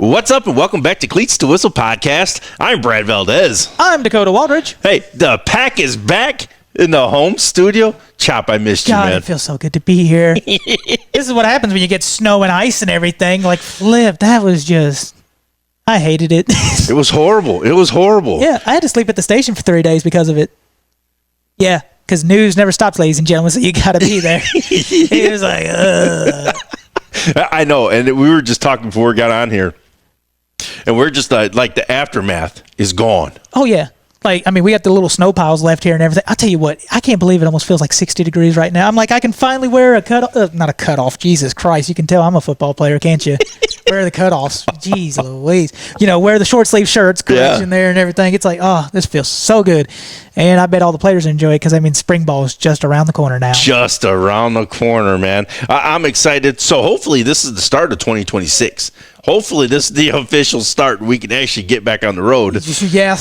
What's up, and welcome back to Cleats to Whistle podcast. I'm Brad Valdez. I'm Dakota Waldridge. Hey, the pack is back in the home studio. Chop, I missed you, man. It feels so good to be here. This is what happens when you get snow and ice and everything. Like, flip, that was just... I hated it. It was horrible. Yeah, I had to sleep at the station for 3 days because of it. Yeah, because news never stops, ladies and gentlemen, so you got to be there. It was like, I know, and we were just talking before we got on here, and we're just like the aftermath is gone. Oh, yeah. Like, I mean, we got the little snow piles left here and everything. I'll tell you what, I can't believe it almost feels like 60 degrees right now. I'm like, I can finally wear a not a cutoff. Jesus Christ, you can tell I'm a football player, can't you? Wear the cutoffs. Jeez Louise. You know, wear the short sleeve shirts, correction there and everything. It's like, oh, this feels so good. And I bet all the players enjoy it because, I mean, spring ball is just around the corner now. Just around the corner, man. I'm excited. So hopefully this is the start of 2026. Hopefully this is the official start. We can actually get back on the road. Yeah.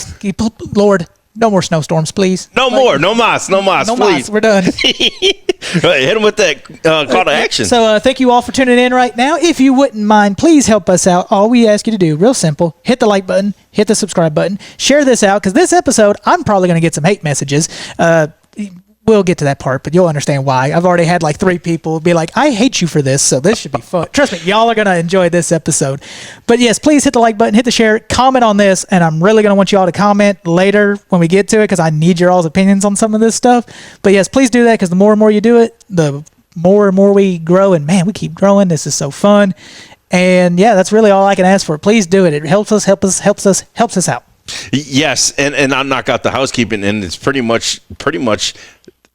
Lord, no more snowstorms, please. No more. No mas, please. We're done. Hit him with that call to action. So thank you all for tuning in right now. If you wouldn't mind, please help us out. All we ask you to do, real simple, hit the like button, hit the subscribe button, share this out, because this episode, I'm probably going to get some hate messages. We'll get to that part, but you'll understand why. I've already had like 3 people be like, I hate you for this, so this should be fun. Trust me, y'all are going to enjoy this episode. But yes, please hit the like button, hit the share, comment on this, and I'm really going to want you all to comment later when we get to it because I need your all's opinions on some of this stuff. But yes, please do that because the more and more you do it, the more and more we grow, and man, we keep growing. This is so fun. And yeah, that's really all I can ask for. Please do it. It helps us out. Yes, and I'll knock out the housekeeping, and it's pretty much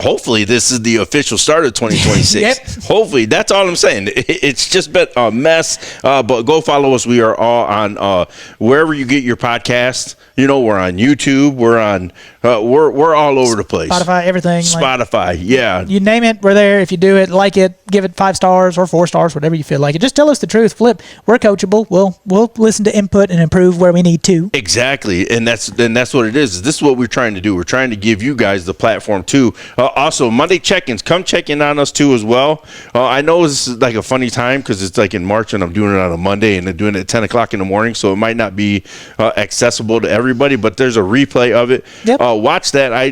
hopefully this is the official start of 2026. Yep. Hopefully, that's all I'm saying. It's just been a mess, but go follow us. We are all on wherever you get your podcasts. You know, we're on YouTube. We're on we're all over the place. Spotify, everything. Spotify, yeah. You name it, we're there. If you do it, like it, give it 5 stars or 4 stars, whatever you feel like it. Just tell us the truth. Flip. We're coachable. We'll listen to input and improve where we need to. Exactly, and that's what it is. This is what we're trying to do. We're trying to give you guys the platform too. Also, Monday check-ins. Come check in on us too as well. I know this is like a funny time because it's like in March and I'm doing it on a Monday and I'm doing it at 10 o'clock in the morning, so it might not be accessible to everybody, but there's a replay of it. Yep. Watch that. I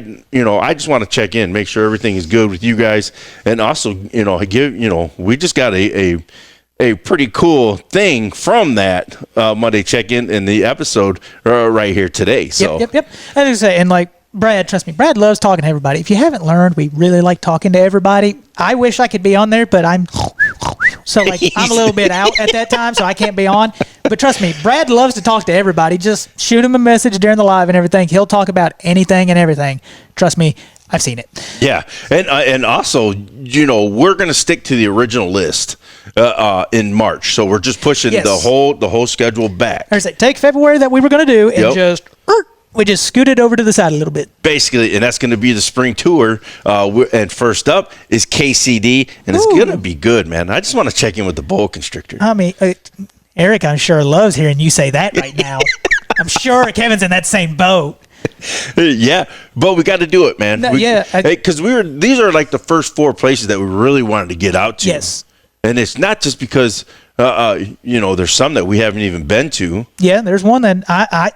just want to check in, make sure everything is good with you guys, and also we just got a pretty cool thing from that Monday check-in in the episode right here today. So Yep. I was say, and like Brad, trust me, Brad loves talking to everybody. If you haven't learned, we really like talking to everybody. I wish I could be on there, but I'm a little bit out at that time, so I can't be on. But trust me, Brad loves to talk to everybody. Just shoot him a message during the live and everything. He'll talk about anything and everything. Trust me, I've seen it. Yeah, and also, we're going to stick to the original list in March. So we're just pushing the whole schedule back. I say, take February that we were going to do and we just scooted over to the side a little bit. Basically, and that's going to be the spring tour. And first up is KCD, and it's going to be good, man. I just want to check in with the boa constrictor. I mean, Eric, I'm sure, loves hearing you say that right now. I'm sure Kevin's in that same boat. Yeah, but we got to do it, man. Because these are like the first 4 places that we really wanted to get out to. Yes. And it's not just because, there's some that we haven't even been to. Yeah, there's one that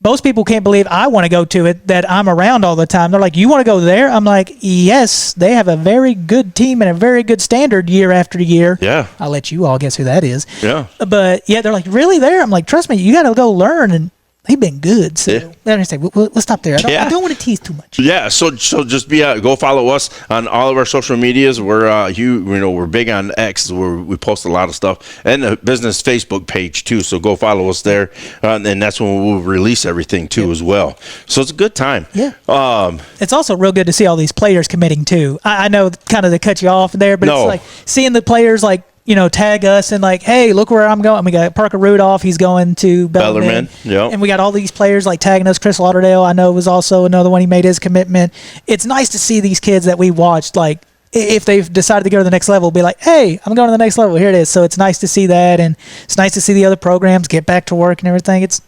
most people can't believe I want to go to it, that I'm around all the time. They're like, you want to go there? I'm like, yes, they have a very good team and a very good standard year after year. Yeah. I'll let you all guess who that is. Yeah. But yeah, they're like, really there? I'm like, trust me, you got to go learn. And they've been good. So let me say, we'll stop there. I don't want to tease too much. Yeah. So just go follow us on all of our social medias. We're we're big on X, where we post a lot of stuff, and the business Facebook page too. So go follow us there, and that's when we'll release everything too as well. So it's a good time. Yeah. It's also real good to see all these players committing too. I know kind of to cut you off there, but it's like seeing the players like, tag us and like, hey, look where I'm going. We got Parker Rudolph. He's going to Bellarmine. Yeah. And we got all these players like tagging us. Chris Lauderdale, I know, was also another one. He made his commitment. It's nice to see these kids that we watched, like, if they've decided to go to the next level, be like, hey, I'm going to the next level. Here it is. So it's nice to see that. And it's nice to see the other programs get back to work and everything. It's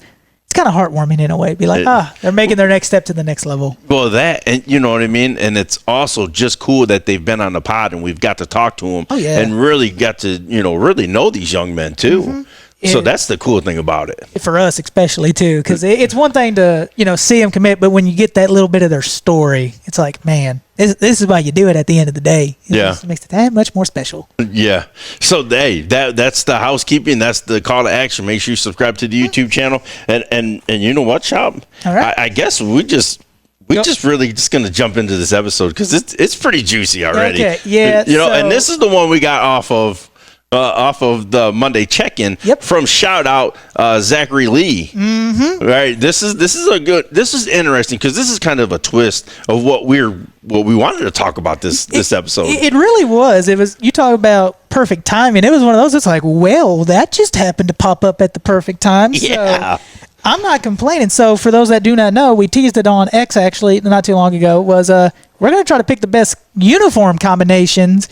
kind of heartwarming in a way. Be like, they're making their next step to the next level. Well, that, and you know what I mean? And it's also just cool that they've been on the pod and we've got to talk to them and really got to, really know these young men too. Mm-hmm. So that's the cool thing about it. For us especially too, because it's one thing to see them commit, but when you get that little bit of their story, it's like, man, this is why you do it at the end of the day. It just makes it that much more special. Yeah. So that's the housekeeping. That's the call to action. Make sure you subscribe to the YouTube channel. And you know what, Shop? All right. I guess we just really just gonna jump into this episode because it's pretty juicy already. Okay. Yeah. And this is the one we got off of the Monday check-in from shout out Zachary Lee. Mm-hmm. Right. This is interesting because this is kind of a twist of what we wanted to talk about this episode. It really was. It was, you talk about perfect timing. It was one of those. It's like, well, that just happened to pop up at the perfect time. Yeah. So I'm not complaining. So for those that do not know, we teased it on X actually not too long ago. Was we're going to try to pick the best uniform combinations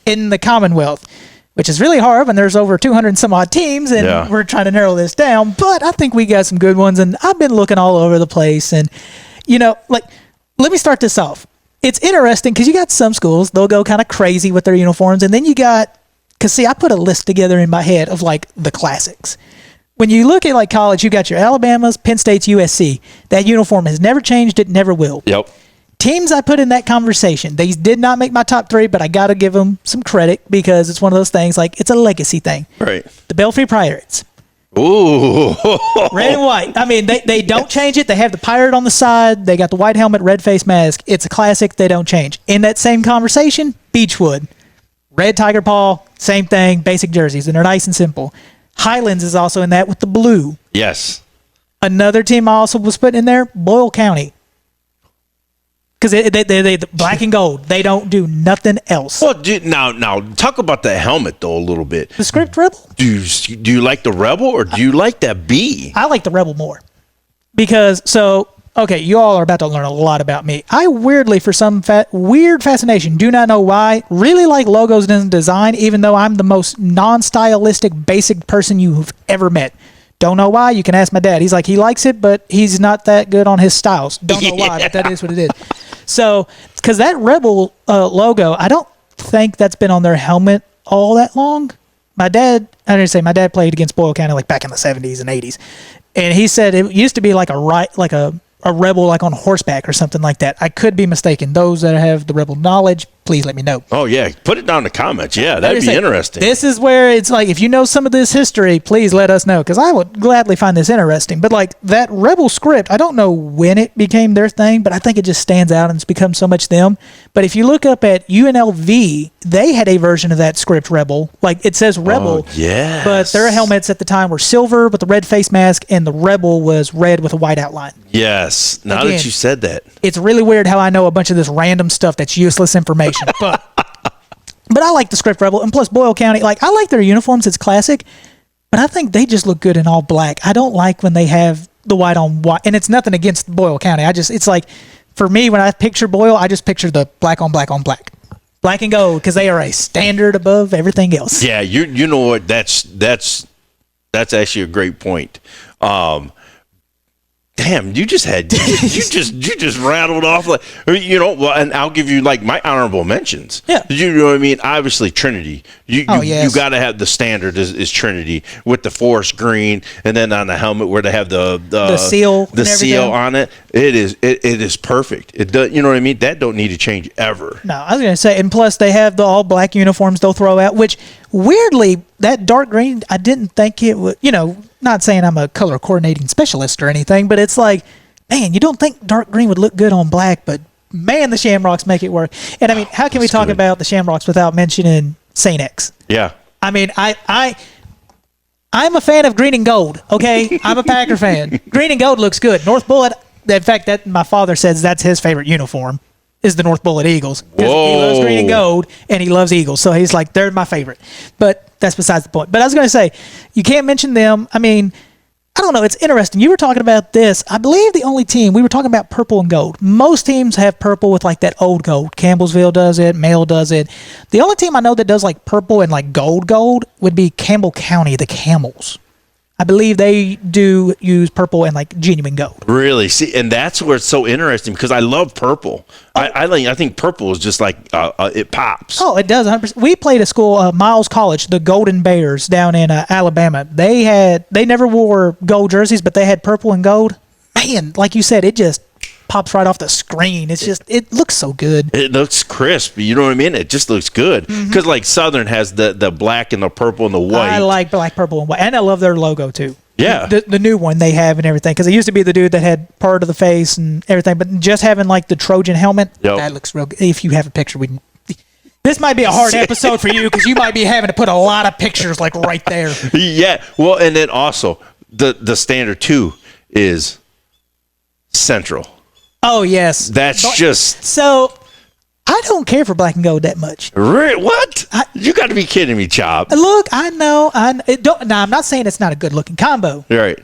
in the Commonwealth, which is really hard when there's over 200 and some odd teams, and we're trying to narrow this down. But I think we got some good ones, and I've been looking all over the place. And, let me start this off. It's interesting because you got some schools, they'll go kind of crazy with their uniforms, and then you got, because see, I put a list together in my head of like the classics. When you look at like college, you got your Alabamas, Penn State's, USC. That uniform has never changed, it never will. Yep. Teams I put in that conversation, these did not make my top 3, but I got to give them some credit because it's one of those things, like, it's a legacy thing. Right. The Belfry Pirates. Ooh. Red and white. I mean, they don't change it. They have the pirate on the side. They got the white helmet, red face mask. It's a classic. They don't change. In that same conversation, Beechwood. Red tiger paw, same thing, basic jerseys, and they're nice and simple. Highlands is also in that with the blue. Yes. Another team I also was putting in there, Boyle County. Because they black and gold. They don't do nothing else. Well, now talk about the helmet though a little bit. The script Rebel? Do you like the Rebel or do you like that B? I like the Rebel more. Because, you all are about to learn a lot about me. I weirdly, for some weird fascination, do not know why, really like logos and design, even though I'm the most non-stylistic, basic person you've ever met. Don't know why. You can ask my dad. He's like, he likes it, but he's not that good on his styles. Don't know why, but that is what it is. So, because that Rebel logo, I don't think that's been on their helmet all that long. My dad played against Boyle County like back in the 70s and 80s. And he said it used to be like a Rebel like on horseback or something like that. I could be mistaken. Those that have the Rebel knowledge, please let me know. Oh, yeah. Put it down in the comments. Yeah, that'd be interesting. This is where it's like, if you know some of this history, please let us know, because I would gladly find this interesting. But like that Rebel script, I don't know when it became their thing, but I think it just stands out and it's become so much them. But if you look up at UNLV, they had a version of that script Rebel. Like it says Rebel, yes. But their helmets at the time were silver with the red face mask, and the Rebel was red with a white outline. Yes. Now that you said that. It's really weird how I know a bunch of this random stuff that's useless information. But I like the script Rebel, and plus Boyle County, like I like their uniforms. It's classic, but I think they just look good in all black. I don't like when they have the white on white, and it's nothing against Boyle County. It's like, for me, when I picture Boyle, I just picture the black on black on black, black and gold, because they are a standard above everything else. Yeah, you know what? That's actually a great point. Damn, you just rattled off like, well, and I'll give you like my honorable mentions. Yeah. You know what I mean? Obviously Trinity. You got to have the standard is Trinity with the forest green, and then on the helmet where they have the seal on it. It is perfect. It does, you know what I mean? That don't need to change ever. No, I was going to say, and plus they have the all black uniforms they'll throw out, which weirdly that dark green, I didn't think it would, not saying I'm a color coordinating specialist or anything, but it's like, man, you don't think dark green would look good on black, but man, the Shamrocks make it work. And I mean, how can we talk about the Shamrocks without mentioning St. X? Yeah. I mean, I'm a fan of green and gold, okay? I'm a Packer fan. Green and gold looks good. North Bullet, in fact, that my father says that's his favorite uniform, is the North Bullet Eagles. Because he loves green and gold, and he loves Eagles. So he's like, they're my favorite. But that's besides the point. But I was going to say, you can't mention them. I mean, I don't know. It's interesting. You were talking about this. I believe the only team, we were talking about purple and gold. Most teams have purple with like that old gold. Campbellsville does it. Mail does it. The only team I know that does like purple and like gold would be Campbell County, the Camels. I believe they do use purple and like genuine gold. Really? See, and that's where it's so interesting because I love purple. I think purple is just like it pops. Oh, it does 100%. We played a school, Miles College, the Golden Bears down in Alabama. They never wore gold jerseys, but they had purple and gold. Man, like you said, it just pops right off the screen. It looks so good. It looks crisp. You know what I mean? It just looks good because like Southern has the black and the purple and the white. I like black, purple, and white, and I love their logo too. Yeah, the new one they have and everything, because it used to be the dude that had part of the face and everything, but just having like the Trojan helmet, that looks real good. If you have a picture, this might be a hard episode for you because you might be having to put a lot of pictures like right there. Yeah, well, and then also the standard too is Central. Oh yes, that's just so. I don't care for black and gold that much. What? You got to be kidding me, Chop. Look, I know. I'm not saying it's not a good looking combo. Right.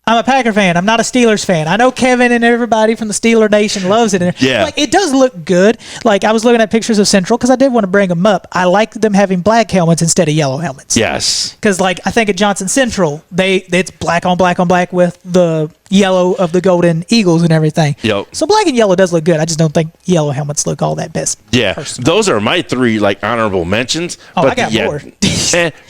I'm a Packer fan. I'm not a Steelers fan. I know Kevin and everybody from the Steeler Nation loves it. Yeah. Like, it does look good. Like, I was looking at pictures of Central because I did want to bring them up. I like them having black helmets instead of yellow helmets. Yes. Because, like, I think at Johnson Central, it's black on black on black with the yellow of the Golden Eagles and everything. Yep. So black and yellow does look good. I just don't think yellow helmets look all that best. Yeah. Personally. Those are my three, like, honorable mentions. Oh, I got more.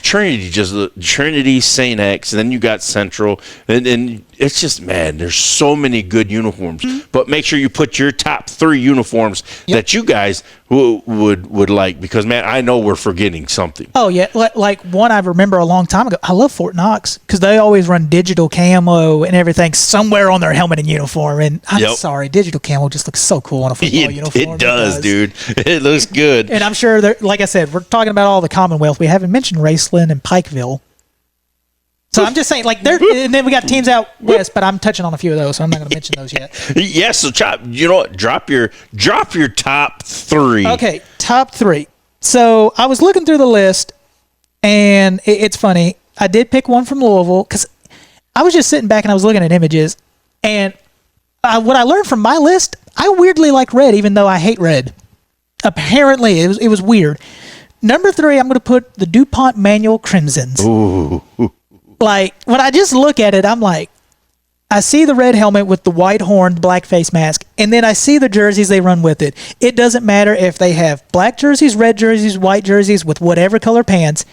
Trinity, St. X, and then you got Central, and it's just, man, there's so many good uniforms. Mm-hmm. But make sure you put your top three uniforms that you guys would like, because, man, I know we're forgetting something. Oh, yeah. Like one I remember a long time ago. I love Fort Knox because they always run digital camo and everything somewhere on their helmet and uniform. And I'm sorry, digital camo just looks so cool on a football uniform. It does, dude. It looks good. And I'm sure, like I said, we're talking about all the Commonwealth. We haven't mentioned Raceland and Pikeville. So I'm just saying, like, and then we got teams out west, but I'm touching on a few of those, so I'm not going to mention those yet. Yeah, so Chop, you know what? Drop your top three. Okay, top three. So I was looking through the list, and it's funny. I did pick one from Louisville because I was just sitting back and I was looking at images, and what I learned from my list, I weirdly like red, even though I hate red. Apparently, it was weird. Number three, I'm going to put the DuPont Manual Crimsons. Ooh. Like, when I just look at it, I'm like, I see the red helmet with the white horn, black face mask, and then I see the jerseys they run with it. It doesn't matter if they have black jerseys, red jerseys, white jerseys with whatever color pants.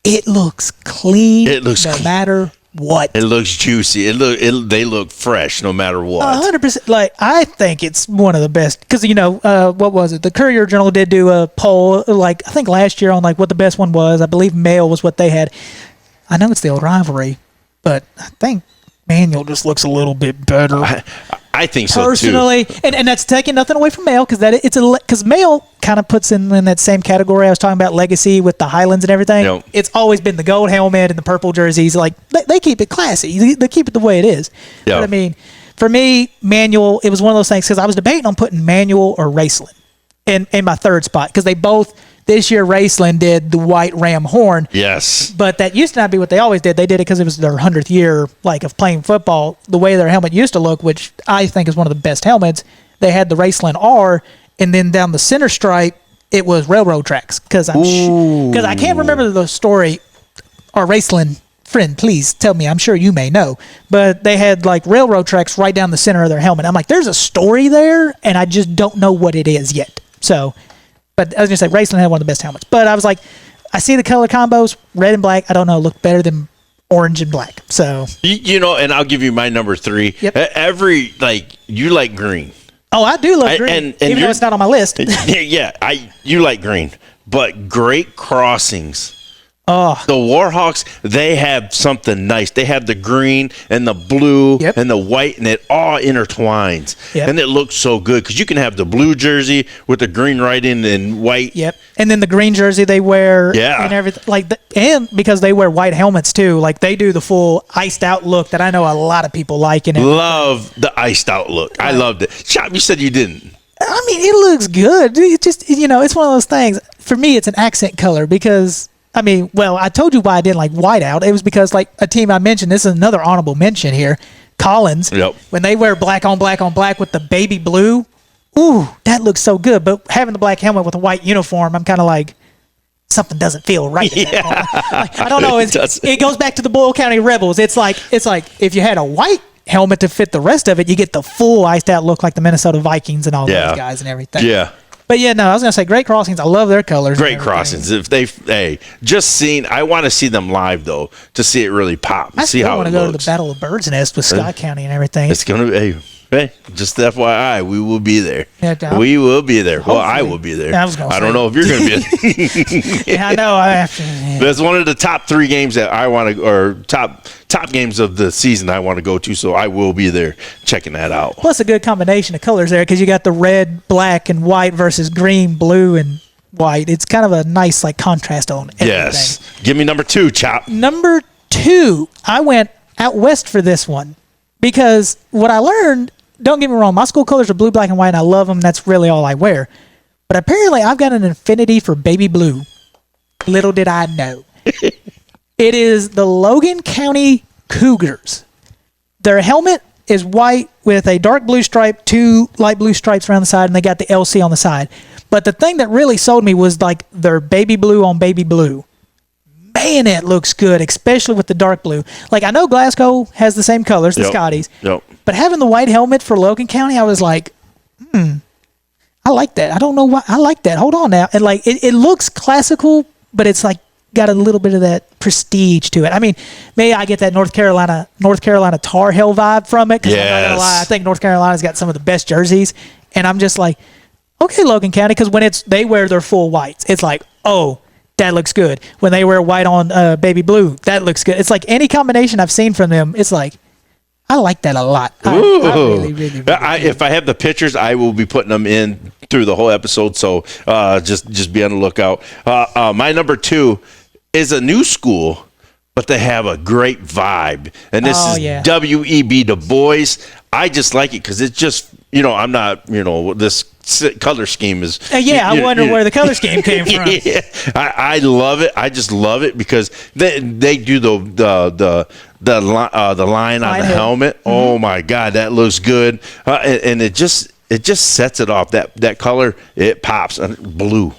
It looks clean. It looks no matter what. It looks juicy. They look fresh no matter what. 100%. Like, I think it's one of the best because, what was it? The Courier Journal did do a poll, like, I think last year on, like, what the best one was. I believe male was what they had. I know it's the old rivalry, but I think Manual just looks a little bit better. I think so personally, too. And that's taking nothing away from Male because Male kind of puts in that same category I was talking about, legacy with the Highlands and everything. Yep. It's always been the gold helmet and the purple jerseys. Like they keep it classy. They keep it the way it is. Yep. But I mean, for me, Manual, it was one of those things because I was debating on putting Manual or Raceland in my third spot because they both. This year, Raceland did the white ram horn. Yes. But that used to not be what they always did. They did it because it was their 100th year, like, of playing football. The way their helmet used to look, which I think is one of the best helmets, they had the Raceland R, and then down the center stripe, it was railroad tracks. Because I can't remember the story. Our Raceland friend, please tell me. I'm sure you may know. But they had, like, railroad tracks right down the center of their helmet. I'm like, there's a story there, and I just don't know what it is yet. So... But I was going to say, Raceland had one of the best helmets. But I was like, I see the color combos, red and black, I don't know, look better than orange and black. So and I'll give you my number three. Yep. You like green. Oh, I do love green, even though it's not on my list. You like green. But Great Crossings. Oh. The Warhawks, they have something nice. They have the green and the blue and the white, and it all intertwines. Yep. And it looks so good because you can have the blue jersey with the green writing and white. Yep. And then the green jersey they wear and everything. And because they wear white helmets too, like they do the full iced out look that I know a lot of people like. And love the iced out look. I loved it. Chop, you said you didn't. I mean, it looks good. It just, it's one of those things. For me, it's an accent color because... I mean, well, I told you why I didn't like whiteout. It was because, like, a team I mentioned, this is another honorable mention here, Collins. Yep. When they wear black on black on black with the baby blue, ooh, that looks so good. But having the black helmet with a white uniform, I'm kind of like, something doesn't feel right. At that point. Like, I don't know. It It goes back to the Boyle County Rebels. It's like if you had a white helmet to fit the rest of it, you get the full iced out look like the Minnesota Vikings and all those guys and everything. Yeah. But yeah, no, I was gonna say Great Crossings. I love their colors. Great Crossings. If I want to see them live though to see it really pop. I See how want it to go to looks. the Battle of Bird's Nest with Scott County and everything. It's gonna be. Hey, just FYI, we will be there. Yeah, we will be there. Well, I hopefully. will be there. Yeah, I was gonna I say. don't know if you're going to be. Yeah, I know. I have to. Yeah. That's one of the top 3 games that I want to, or top games of the season I want to go to. So I will be there checking that out. Plus a good combination of colors there because you got the red, black, and white versus green, blue, and white. It's kind of a nice like contrast on everything. Yes. Give me number 2, Chop. Number 2, I went out west for this one because what I learned. Don't get me wrong, my school colors are blue, black, and white, and I love them. That's really all I wear. But apparently, I've got an affinity for baby blue. Little did I know. It is the Logan County Cougars. Their helmet is white with a dark blue stripe, 2 light blue stripes around the side, and they got the LC on the side. But the thing that really sold me was like their baby blue on baby blue. Man, it looks good, especially with the dark blue. Like, I know Glasgow has the same colors, the Scotties. Yep. But having the white helmet for Logan County, I was like, I like that. I don't know why. I like that. Hold on now. And, like, it looks classical, but it's, like, got a little bit of that prestige to it. I mean, maybe I get that North Carolina Tar Heel vibe from it. Because I'm not going to lie, I think North Carolina's got some of the best jerseys. And I'm just like, okay, Logan County, because when they wear their full whites, it's like, oh, that looks good. When they wear white on baby blue, that looks good. It's like any combination I've seen from them, it's like, I like that a lot. I really, really do. If I have the pictures, I will be putting them in through the whole episode. So just be on the lookout. My number 2 is a new school, but they have a great vibe. And this is W.E.B. Du Bois. I just like it because it's just, I'm not, this color scheme is. I wonder where the color scheme came from. Yeah, I love it. I just love it because they do the line on the helmet. Mm-hmm. Oh my God, that looks good. And it just sets it off. That color, it pops. Blue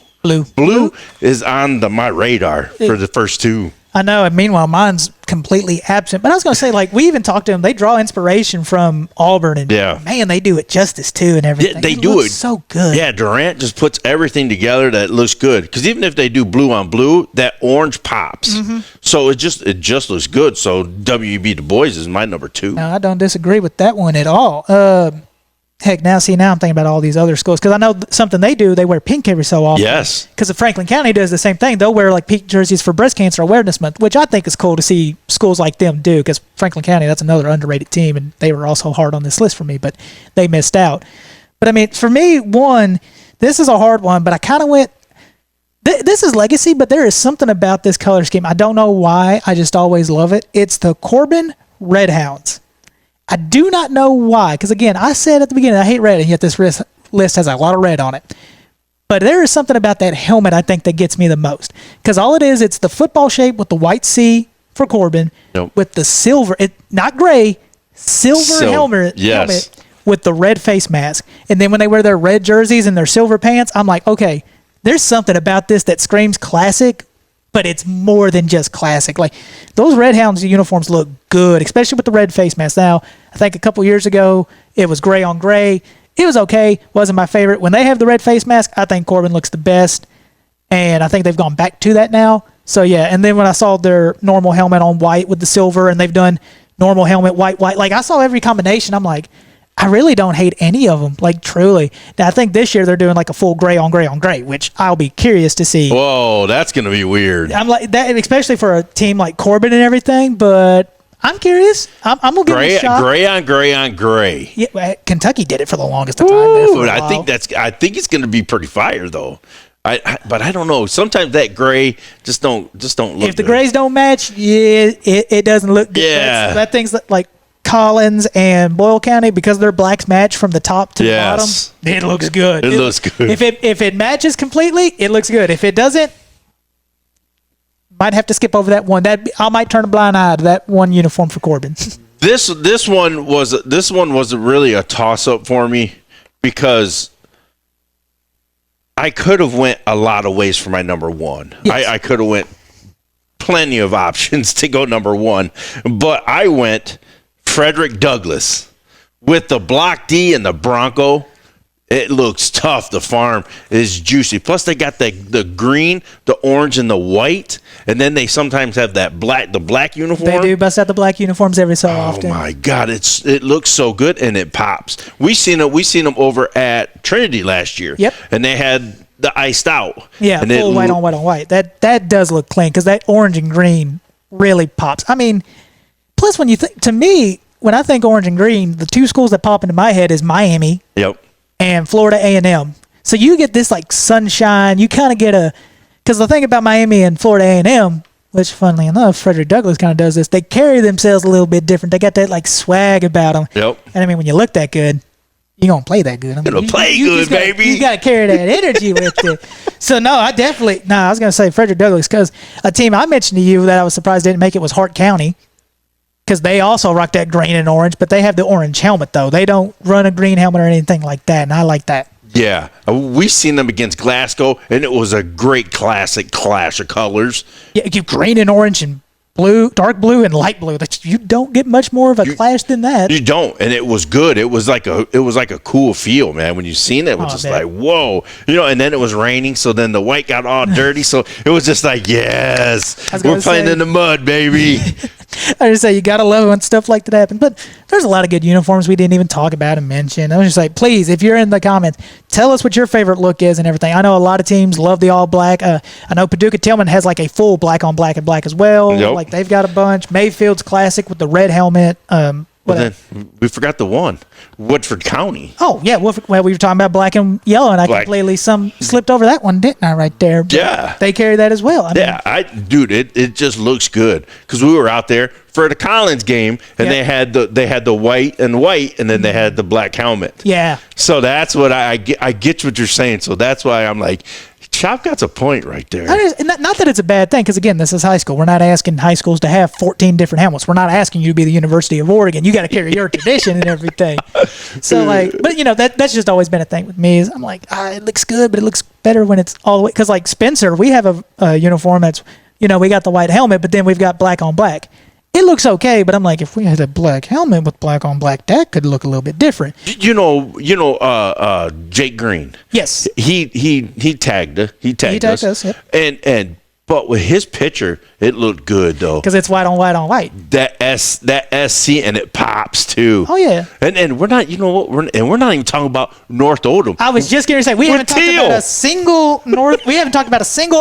is on my radar for the first 2. I know, and meanwhile, mine's completely absent. But I was going to say, like, we even talked to them. They draw inspiration from Auburn, and man, they do it justice too, and everything. They do it so good. Yeah, Durant just puts everything together that looks good. Because even if they do blue on blue, that orange pops. Mm-hmm. So it just looks good. So W.E.B. Du Bois is my number 2. No, I don't disagree with that one at all. Heck, now I'm thinking about all these other schools because I know something they do. They wear pink every so often. Yes. Because Franklin County does the same thing. They'll wear like pink jerseys for Breast Cancer Awareness Month, which I think is cool to see schools like them do. Because Franklin County, that's another underrated team, and they were also hard on this list for me, but they missed out. But I mean, for me, this is a hard one, but I kind of went. This is legacy, but there is something about this color scheme. I don't know why. I just always love it. It's the Corbin Redhounds. I do not know why, because again, I said at the beginning I hate red, and yet this list has a lot of red on it. But there is something about that helmet I think that gets me the most, because all it is, it's the football shape with the white C for Corbin, with the silver, not gray, silver helmet with the red face mask. And then when they wear their red jerseys and their silver pants, I'm like, okay, there's something about this that screams classic, but it's more than just classic. Like, those Red Hounds uniforms look good, especially with the red face mask. Now, I think a couple years ago, it was gray on gray. It was okay. Wasn't my favorite. When they have the red face mask, I think Corbin looks the best, and I think they've gone back to that now. So, yeah, and then when I saw their normal helmet on white with the silver, and they've done normal helmet, white, like, I saw every combination. I'm like, I really don't hate any of them, like, truly. Now, I think this year they're doing like a full gray on gray on gray, which I'll be curious to see. Whoa, that's going to be weird. I'm like that, especially for a team like Corbin and everything, but I'm curious. I'm going to give it a shot. Gray on gray on gray. Yeah, Kentucky did it for the longest time. I think it's going to be pretty fire, though. But I don't know. Sometimes that gray just don't look If the good. grays don't match, it doesn't look good. Yeah. That thing's like Collins and Boyle County, because their blacks match from the top to the bottom, it looks good. It looks good. If it matches completely, it looks good. If it doesn't, might have to skip over that one. I might turn a blind eye to that one uniform for Corbin. This one was really a toss up for me, because I could have went a lot of ways for my number one. Yes. I could have went plenty of options to go number one, but I went Frederick Douglass with the Block D and the Bronco. It looks tough. The farm is juicy. Plus, they got the green, the orange, and the white. And then they sometimes have the black uniform. They do bust out the black uniforms every so often. Oh my God, it looks so good and it pops. We seen them over at Trinity last year. Yep. And they had the iced out. Yeah, and full white on white on white. That does look clean because that orange and green really pops. I mean, plus when you think, to me, when I think orange and green, the two schools that pop into my head is Miami. Yep. And Florida A&M. So you get this like sunshine. You kind of get because the thing about Miami and Florida A&M, which funnily enough, Frederick Douglass kind of does this, they carry themselves a little bit different. They got that like swag about them. Yep. And I mean, when you look that good, you're going to play that good. I mean, It'll play good, baby. You got to carry that energy with you. So no, I was going to say Frederick Douglass because a team I mentioned to you that I was surprised didn't make it was Hart County. Because they also rock that green and orange, but they have the orange helmet, though. They don't run a green helmet or anything like that, and I like that. Yeah. We seen them against Glasgow, and it was a great classic clash of colors. Yeah, you green and orange and blue, dark blue and light blue. You don't get much more of a clash than that. You don't, and it was good. It was like a cool feel, man. When you seen it, it was just like, whoa, and then it was raining, so then the white got all dirty, so it was just like, yes, we're playing in the mud, baby. I just say you gotta love it when stuff like that happens. But there's a lot of good uniforms we didn't even talk about and mention. I was just like, please, if you're in the comments, tell us what your favorite look is and everything. I know a lot of teams love the all black. I know Paducah Tillman has like a full black on black and black as well. Yep. Like they've got a bunch. Mayfield's classic with the red helmet. Then we forgot the one, Woodford County. Oh yeah, well we were talking about black and yellow, and I completely slipped over that one, didn't I? Right there. But yeah, they carry that as well. It just looks good because we were out there for the Collins game, and they had the white, and then they had the black helmet. Yeah. So that's what I get what you're saying. So that's why I'm like, Chop got a point right there. Not that it's a bad thing, because again, this is high school. We're not asking high schools to have 14 different helmets. We're not asking you to be the University of Oregon. You got to carry your tradition and everything. So that's just always been a thing with me. Is I'm like, it looks good, but it looks better when it's all the way. Because like Spencer, we have a uniform that's, we got the white helmet, but then we've got black on black. It looks okay, but I'm like, if we had a black helmet with black on black, that could look a little bit different. Jake Green. Yes. He tagged us. He tagged us. Yep. But with his picture, it looked good though. Because it's white on white on white. That SC, and it pops too. Oh yeah. And we're not, we're not even talking about North Odom. I was just going to say we haven't talked about a single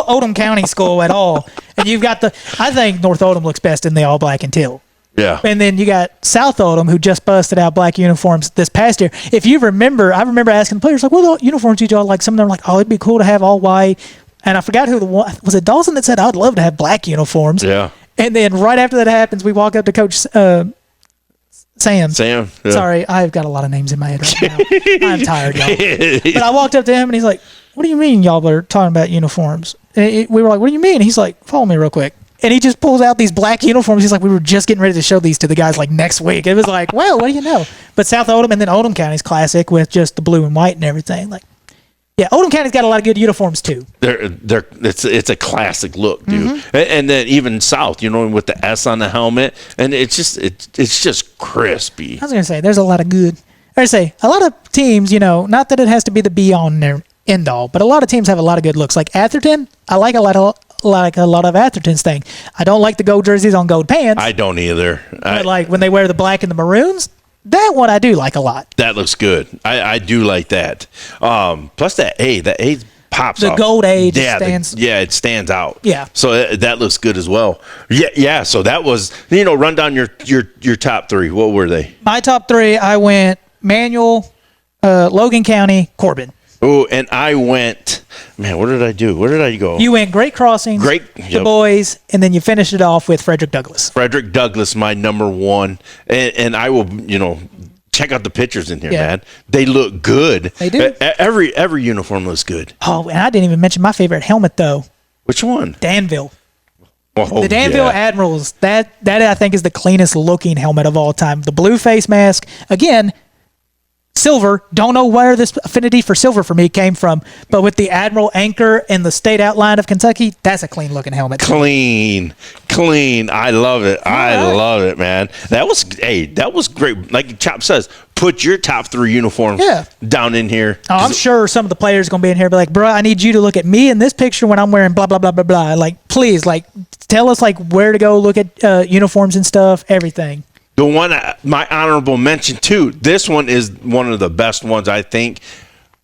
Odom County school at all. And you've got I think North Odom looks best in the all black and teal. Yeah. And then you got South Odom, who just busted out black uniforms this past year. If you remember, I remember asking the players, like, what uniforms did y'all like? Some of them were like, oh, it'd be cool to have all white. And I forgot who was it Dawson that said, I'd love to have black uniforms. Yeah. And then right after that happens, we walk up to Coach Sam. Yeah. Sorry, I've got a lot of names in my head right now. I'm tired, y'all. But I walked up to him, and he's like, what do you mean y'all are talking about uniforms? And we were like, what do you mean? And he's like, follow me real quick. And he just pulls out these black uniforms. He's like, we were just getting ready to show these to the guys like next week. It was like, well, what do you know? But South Odom and then Odom County's classic with just the blue and white and everything. Like, yeah, Odom County's got a lot of good uniforms too. It's a classic look, dude. Mm-hmm. And then even South, with the S on the helmet, and it's just crispy. I was gonna say there's a lot of good. I was gonna say a lot of teams, not that it has to be the be all and end all, but a lot of teams have a lot of good looks. Like Atherton, I like a lot of Atherton's thing. I don't like the gold jerseys on gold pants. I don't either. But like when they wear the black and the maroons. That one I do like a lot. That looks good. I do like that. Plus that A pops the off. Gold A stands. It stands out. Yeah. So that looks good as well. Yeah. So that was, run down your top three. What were they? My top three, I went Manual, Logan County, Corbin. Oh, and I went, man, what did I do? Where did I go? You went Great Crossings, the boys, and then you finished it off with Frederick Douglass. Frederick Douglass, my number one. And I will, check out the pictures in here, man. They look good. They do. Every uniform looks good. Oh, and I didn't even mention my favorite helmet, though. Which one? Danville. Oh, the Danville Admirals, that I think is the cleanest looking helmet of all time. The blue face mask, again, silver. Don't know where this affinity for silver for me came from, but with the Admiral anchor and the state outline of Kentucky, that's a clean looking helmet. Clean. I love it. I love it, man. That was great. Like Chop says, put your top 3 uniforms down in here. Oh, I'm sure some of the players are going to be in here be like, bro, I need you to look at me in this picture when I'm wearing blah, blah, blah, blah, blah. Like, please, like, tell us, like, where to go look at uniforms and stuff, everything. The one, my honorable mention, too, this one is one of the best ones, I think.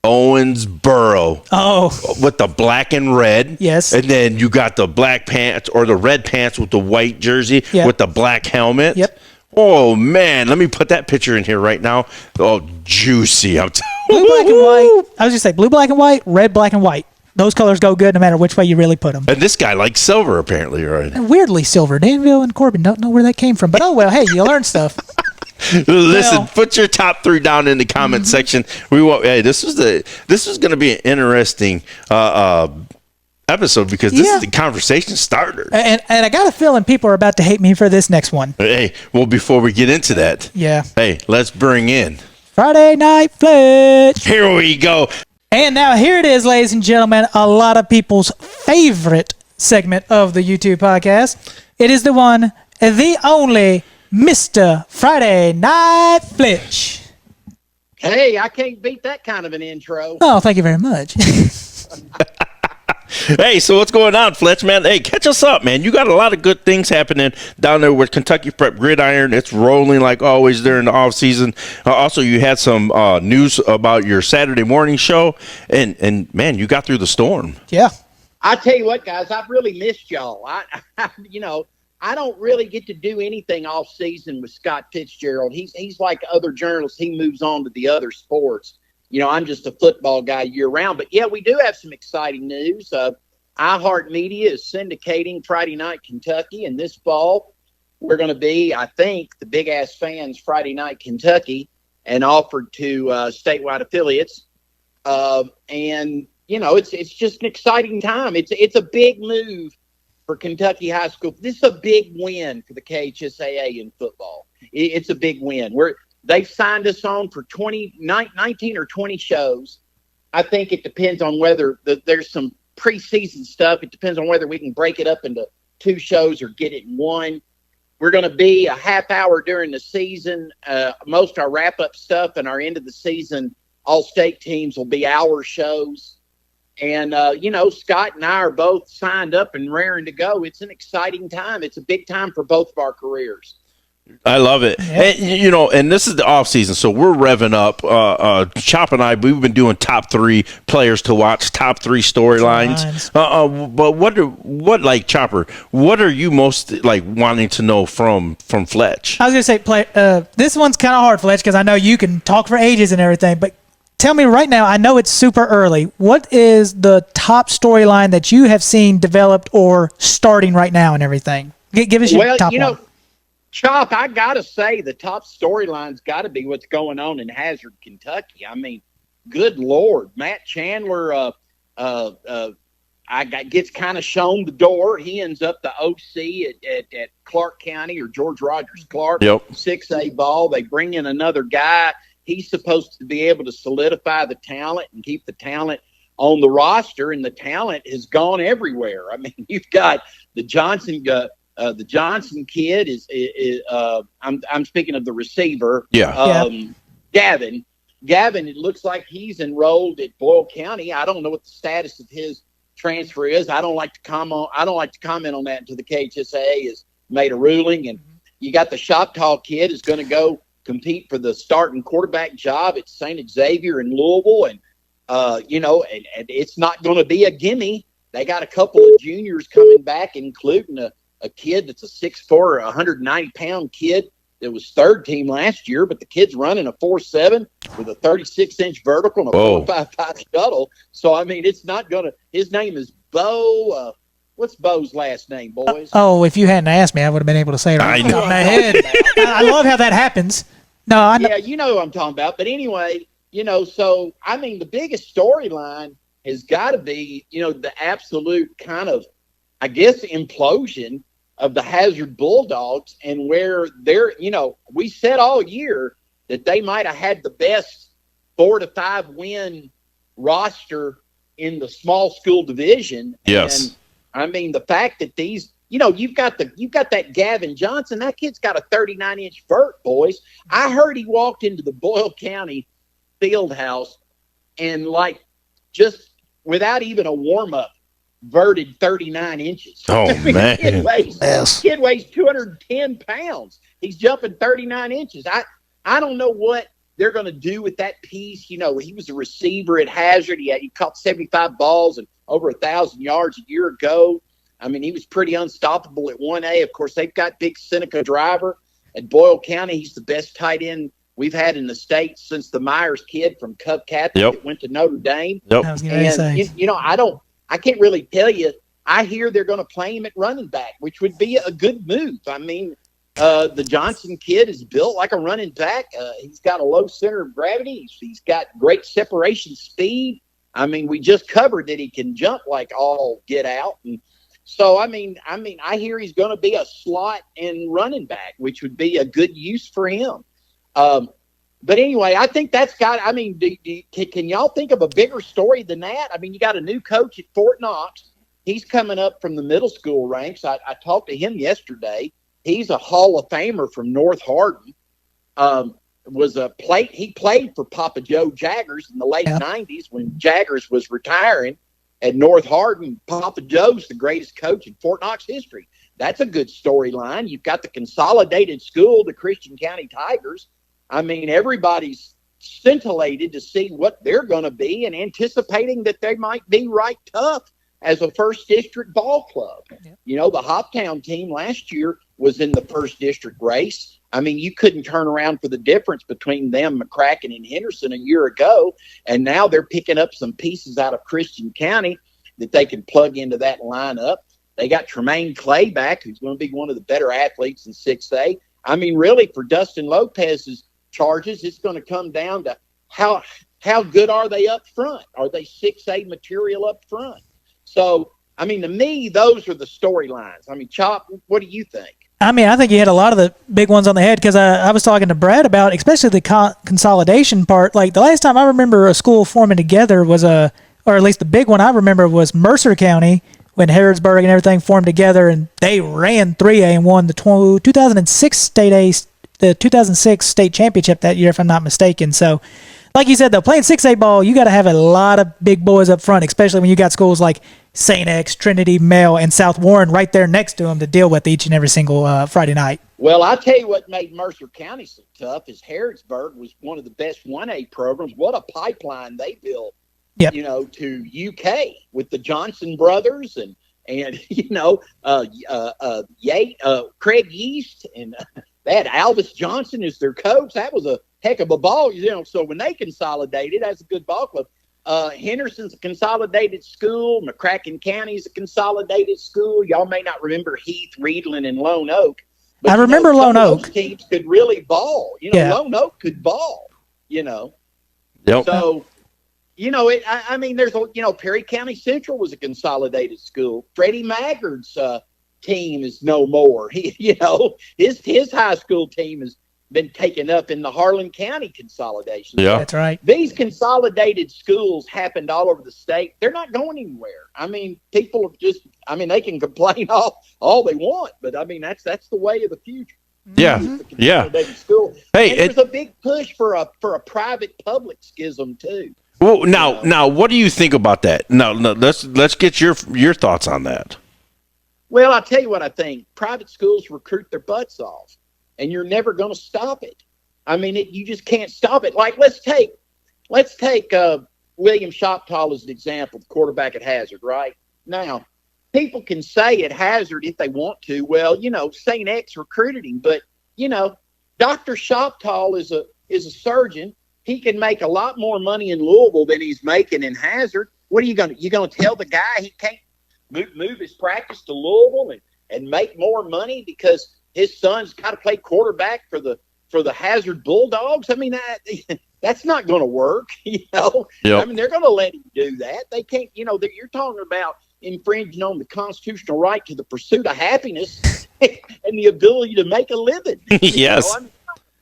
Owensboro. Oh. With the black and red. Yes. And then you got the black pants or the red pants with the white jersey with the black helmet. Yep. Oh, man. Let me put that picture in here right now. Oh, juicy. I'm Blue, black, and white. I was just say blue, black, and white, red, black, and white. Those colors go good no matter which way you really put them. And this guy likes silver, apparently, right? And weirdly silver. Danville and Corbin don't know where that came from. But, oh, well, hey, you learn stuff. Listen, put your top 3 down in the comment section. We want. Hey, this was going to be an interesting episode because this is the conversation starter. And I got a feeling people are about to hate me for this next one. Hey, well, before we get into that, hey, let's bring in Friday Night Fletch. Here we go. And now here it is, ladies and gentlemen, a lot of people's favorite segment of the YouTube podcast. It is the one, the only Mr. Friday Night Fletch. Hey, I can't beat that kind of an intro. Oh, thank you very much. Hey, so what's going on, Fletch, man? Hey, catch us up, man. You got a lot of good things happening down there with Kentucky Prep Gridiron. It's rolling like always during the off season. Also, you had some news about your Saturday morning show, and man, you got through the storm. Yeah. I tell you what, guys, I've really missed y'all. I don't really get to do anything off season with Scott Fitzgerald. He's like other journalists. He moves on to the other sports. I'm just a football guy year round. But, yeah, we do have some exciting news. iHeartMedia is syndicating Friday Night Kentucky, and this fall we're going to be, I think, the Big Ass Fans Friday Night Kentucky and offered to statewide affiliates. It's just an exciting time. It's a big move for Kentucky high school. This is a big win for the KHSAA in football. It's a big win. They've signed us on for 19 or 20 shows. I think it depends on whether there's some preseason stuff. It depends on whether we can break it up into 2 shows or get it in 1. We're going to be a half hour during the season. Most of our wrap-up stuff and our end of the season all-state teams will be hour shows. And, Scott and I are both signed up and raring to go. It's an exciting time. It's a big time for both of our careers. I love it. Yeah. And this is the off season, so we're revving up. Chop and I, we've been doing top 3 players to watch, top 3 storylines. But Chopper, what are you most wanting to know from Fletch? I was gonna say, this one's kind of hard, Fletch, because I know you can talk for ages and everything. But tell me right now, I know it's super early. What is the top storyline that you have seen developed or starting right now and everything? Give us your top one. Chop, I got to say the top storyline's got to be what's going on in Hazard, Kentucky. I mean, good Lord. Matt Chandler gets kind of shown the door. He ends up the OC at Clark County or George Rogers Clark, 6A ball. They bring in another guy. He's supposed to be able to solidify the talent and keep the talent on the roster, and the talent has gone everywhere. I mean, you've got the Johnson kid I'm speaking of the receiver. Gavin, it looks like he's enrolled at Boyle County. I don't know what the status of his transfer is. I don't like to comment on that until the KHSAA has made a ruling. And you got the Shoptall kid is going to go compete for the starting quarterback job at St. Xavier in Louisville. And, and it's not going to be a gimme. They got a couple of juniors coming back, including a kid that's a 6'4", 190-pound kid that was third team last year, but the kid's running a 4.7 with a 36-inch vertical and a 4.55 shuttle. So, I mean, it's not going to – his name is Bo what's Bo's last name, boys? If you hadn't asked me, I would have been able to say it right off my head. I love how that happens. No, I know. Yeah, you know what I'm talking about. But anyway, so, I mean, the biggest storyline has got to be, the absolute kind of, I guess, implosion of the Hazard Bulldogs, and where they're, we said all year that they might have had the best 4 to 5 win roster in the small school division. Yes. And I mean, the fact that these, you've got that Gavin Johnson. That kid's got a 39-inch vert, boys. I heard he walked into the Boyle County field house and just without even a warm-up, verted 39 inches. Oh, man. Kid weighs 210 pounds. He's jumping 39 inches. I don't know what they're going to do with that piece. He was a receiver at Hazard. He caught 75 balls and over 1,000 yards a year ago. I mean, he was pretty unstoppable at 1A. Of course, they've got big Seneca Driver at Boyle County. He's the best tight end we've had in the state since the Myers kid from Cub Catholic that went to Notre Dame. Yep. I was going to say. I can't really tell you. I hear they're going to play him at running back, which would be a good move. I mean, the Johnson kid is built like a running back. He's got a low center of gravity. He's got great separation speed. I mean, we just covered that he can jump like all get out. And so, I mean, I hear he's going to be a slot and running back, which would be a good use for him. But anyway, I think that's got – I mean, can y'all think of a bigger story than that? I mean, you got a new coach at Fort Knox. He's coming up from the middle school ranks. I talked to him yesterday. He's a Hall of Famer from North Hardin. He played for Papa Joe Jaggers in the late 90s when Jaggers was retiring at North Hardin. Papa Joe's the greatest coach in Fort Knox history. That's a good storyline. You've got the consolidated school, the Christian County Tigers. I mean, everybody's scintillated to see what they're going to be and anticipating that they might be right tough as a first district ball club. Yeah. The Hoptown team last year was in the first district race. I mean, you couldn't turn around for the difference between them, McCracken and Henderson a year ago. And now they're picking up some pieces out of Christian County that they can plug into that lineup. They got Tremaine Clay back, who's going to be one of the better athletes in 6A. I mean, really, for Dustin Lopez's charges, it's going to come down to how good are they up front? Are they 6A material up front? So, I mean, to me, those are the storylines. I mean, Chop, what do you think? I mean, I think you hit a lot of the big ones on the head because I was talking to Brad about, especially the consolidation part. Like, the last time I remember a school forming together was or at least the big one I remember was Mercer County when Harrodsburg and everything formed together, and they ran 3A and won the 2006 state championship that year, if I'm not mistaken. So, like you said, though, playing 6A ball, you got to have a lot of big boys up front, especially when you got schools like St. X, Trinity, Male, and South Warren right there next to them to deal with each and every single Friday night. Well, I'll tell you what made Mercer County so tough is Harrodsburg was one of the best 1A programs. What a pipeline they built, to UK with the Johnson brothers and Craig Yeast, and they had Alvis Johnson as their coach. That was a heck of a ball, So when they consolidated, that's a good ball club. Henderson's a consolidated school. McCracken County's a consolidated school. Y'all may not remember Heath, Reedland, and Lone Oak. But, I remember Lone Oak. Those teams could really ball. Lone Oak could ball. Yep. So, I mean, there's Perry County Central was a consolidated school. Freddie Maggard's team is no more. His high school team has been taken up in the Harlan County consolidation. Yeah, that's right. These consolidated schools happened all over the state. They're not going anywhere. I mean, people are just. I mean, they can complain all they want, but I mean that's the way of the future. Yeah, yeah. School. Hey, and there's a big push for a private public schism too. Well, now, what do you think about that? No, let's get your thoughts on that. Well, I'll tell you what I think. Private schools recruit their butts off, and you're never going to stop it. I mean, you just can't stop it. Like, let's take William Shoptall as an example, the quarterback at Hazard, right? Now, people can say at Hazard if they want to, well, St. X recruited him, but, Dr. Shoptall is a surgeon. He can make a lot more money in Louisville than he's making in Hazard. What are you going to tell the guy he can't move his practice to Louisville and make more money because his son's got to play quarterback for the Hazard Bulldogs? I mean, that's not going to work, Yep. I mean, they're going to let him do that. They can't, you're talking about infringing on the constitutional right to the pursuit of happiness and the ability to make a living. Yes.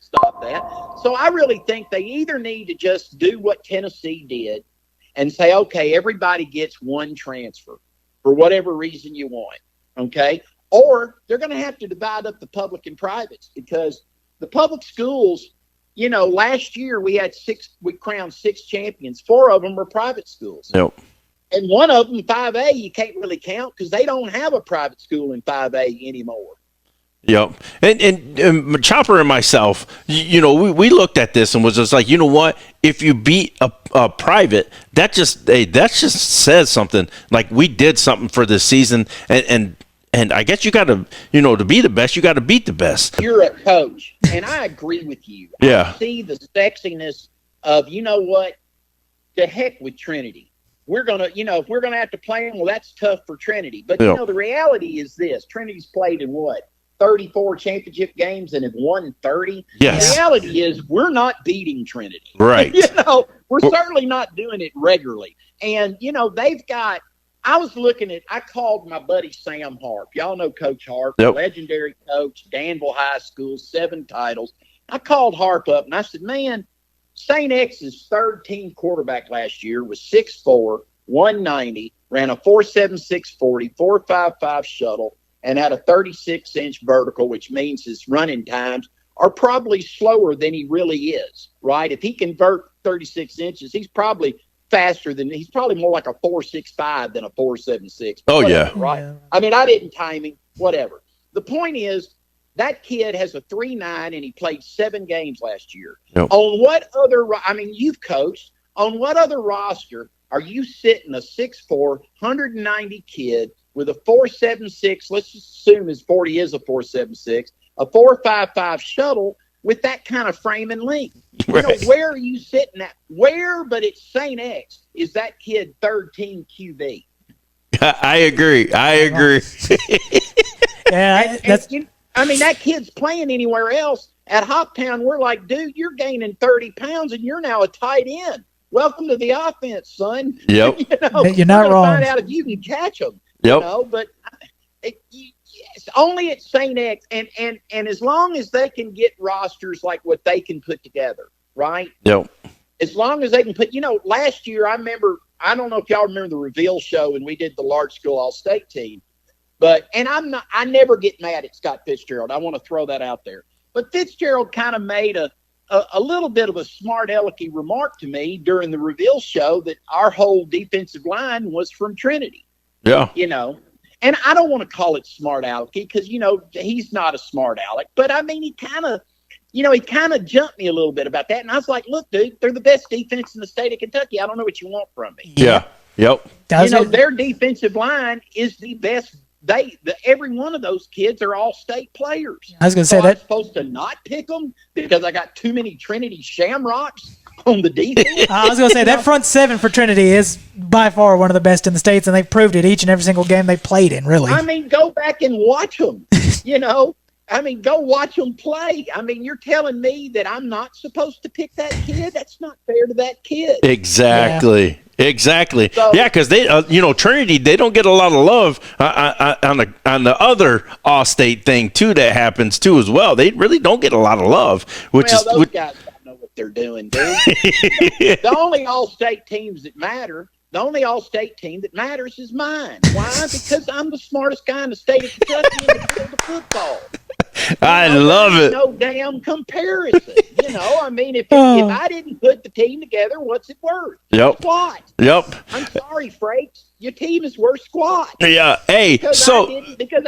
Stop that. So I really think they either need to just do what Tennessee did and say, okay, everybody gets one transfer for whatever reason you want, okay? Or they're going to have to divide up the public and privates, because the public schools, last year we crowned 6 champions. 4 of them were private schools. Yep. And one of them, 5A, you can't really count because they don't have a private school in 5A anymore. Yep. And Chopper and myself, we looked at this and was just like, you know what? If you beat a private, that just says something. Like, we did something for this season, and I guess you got to, to be the best, you got to beat the best. You're a coach, and I agree with you. Yeah. I see the sexiness of, to heck with Trinity. We're going to, if we're going to have to play them, well, that's tough for Trinity. But, the reality is this. Trinity's played in 34 championship games and have won 30. Yes. The reality is we're not beating Trinity. Right. We're certainly not doing it regularly. And, they've got – I called my buddy Sam Harp. Y'all know Coach Harp, yep. Legendary coach, Danville High School, 7 titles. I called Harp up and I said, man, St. X's third-team quarterback last year was 6'4", 190, ran a 4.76 40, 4.55 shuttle, and had a 36-inch vertical, which means his running times are probably slower than he really is, right? If he convert 36 inches, he's probably he's probably more like a 4.65 than a 4.76. Oh, whatever, yeah. Right? Yeah. I mean, I didn't time him, whatever. The point is, that kid has a 3.9, and he played 7 games last year. Yep. On what other – you've coached. On what other roster are you sitting a 6'4", 190 kid with a 4.76, let's just assume his 40 is a 4.76, a 4.55 shuttle with that kind of frame and length? Right. Where are you sitting at? Where, but it's St. X, is that kid third-team QB? I agree. Yeah, that kid's playing anywhere else. At Hoptown, we're like, dude, you're gaining 30 pounds, and you're now a tight end. Welcome to the offense, son. Yep. You're not wrong. Find out if you can catch them. Yep. But it's only at St. X, and as long as they can get rosters like what they can put together, right? Yep. As long as they can put, last year I remember, I don't know if y'all remember the reveal show, and we did the large school all-state team. I never get mad at Scott Fitzgerald. I want to throw that out there. But Fitzgerald kind of made a little bit of a smart alecky remark to me during the reveal show that our whole defensive line was from Trinity. Yeah. And I don't want to call it smart alecky because, he's not a smart aleck. But, he kind of jumped me a little bit about that. And I was like, look, dude, they're the best defense in the state of Kentucky. I don't know what you want from me. Yeah. Yep. Their defensive line is the best. Every one of those kids are all state players. I was going to say I'm that. supposed to not pick them because I got too many Trinity Shamrocks on the defense. I was going to say that front 7 for Trinity is by far one of the best in the states, and they've proved it each and every single game they played in, really. Go back and watch them, go watch them play. You're telling me that I'm not supposed to pick that kid? That's not fair to that kid. Exactly. Yeah. Exactly. So, yeah, because they, Trinity, they don't get a lot of love on the other all-state thing too that happens too as well. They really don't get a lot of love, those guys don't know what they're doing, dude. The only all-state teams that matter. The only all-state team that matters is mine. Why? Because I'm the smartest guy in the state of Kentucky in the field of football. I love it. No damn comparison. If I didn't put the team together, what's it worth? Yep. Squat. Yep. I'm sorry, Frakes. Your team is worth squat. Yeah. Hey. Because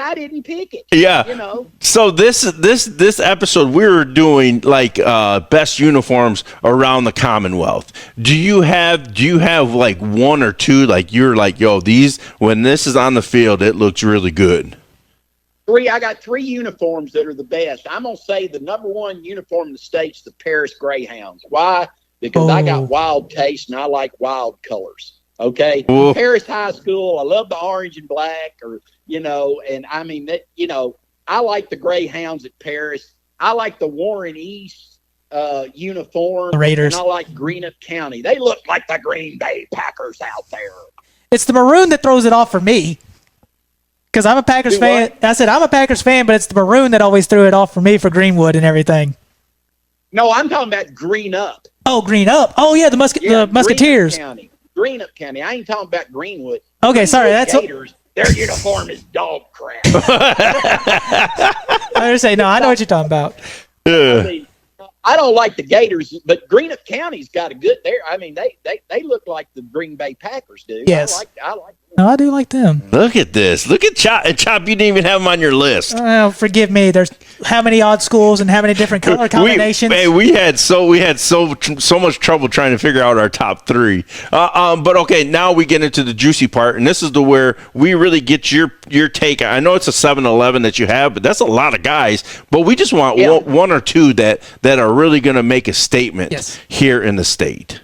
I didn't pick it. Yeah. So this episode we were doing like best uniforms around the Commonwealth. Do you have like one or two like you're like, yo, these when this is on the field it looks really good? I got 3 uniforms that are the best. I'm going to say the number 1 uniform in the state's the Paris Greyhounds. Why? Because I got wild taste and I like wild colors. Okay? Ooh. Paris High School, I love the orange and black and I like the Greyhounds at Paris. I like the Warren East uniform. The Raiders. And I like Greenup County. They look like the Green Bay Packers out there. It's the maroon that throws it off for me. Because I'm a Packers fan. I said I'm a Packers fan, but it's the maroon that always threw it off for me for Greenwood and everything. No, I'm talking about Green Up. Oh, Green Up. Oh, yeah, the Musketeers. Green Up County. I ain't talking about Greenwood. Okay, sorry. That's Gators. Their uniform is dog crap. I was say no. I know what you're talking about. I mean, I don't like the Gators, but Greenup County's got a good there. I mean, they look like the Green Bay Packers do. Yes. I like them. No, I do like them. Look at this. Look at Chop. And Chop, you didn't even have them on your list. Well, forgive me. There's how many odd schools and how many different color combinations? We had so much trouble trying to figure out our top three. But okay, now we get into the juicy part, and this is where we really get your take. I know it's a 7-11 that you have, but that's a lot of guys. But we just want one or two that are really going to make a statement here in the state.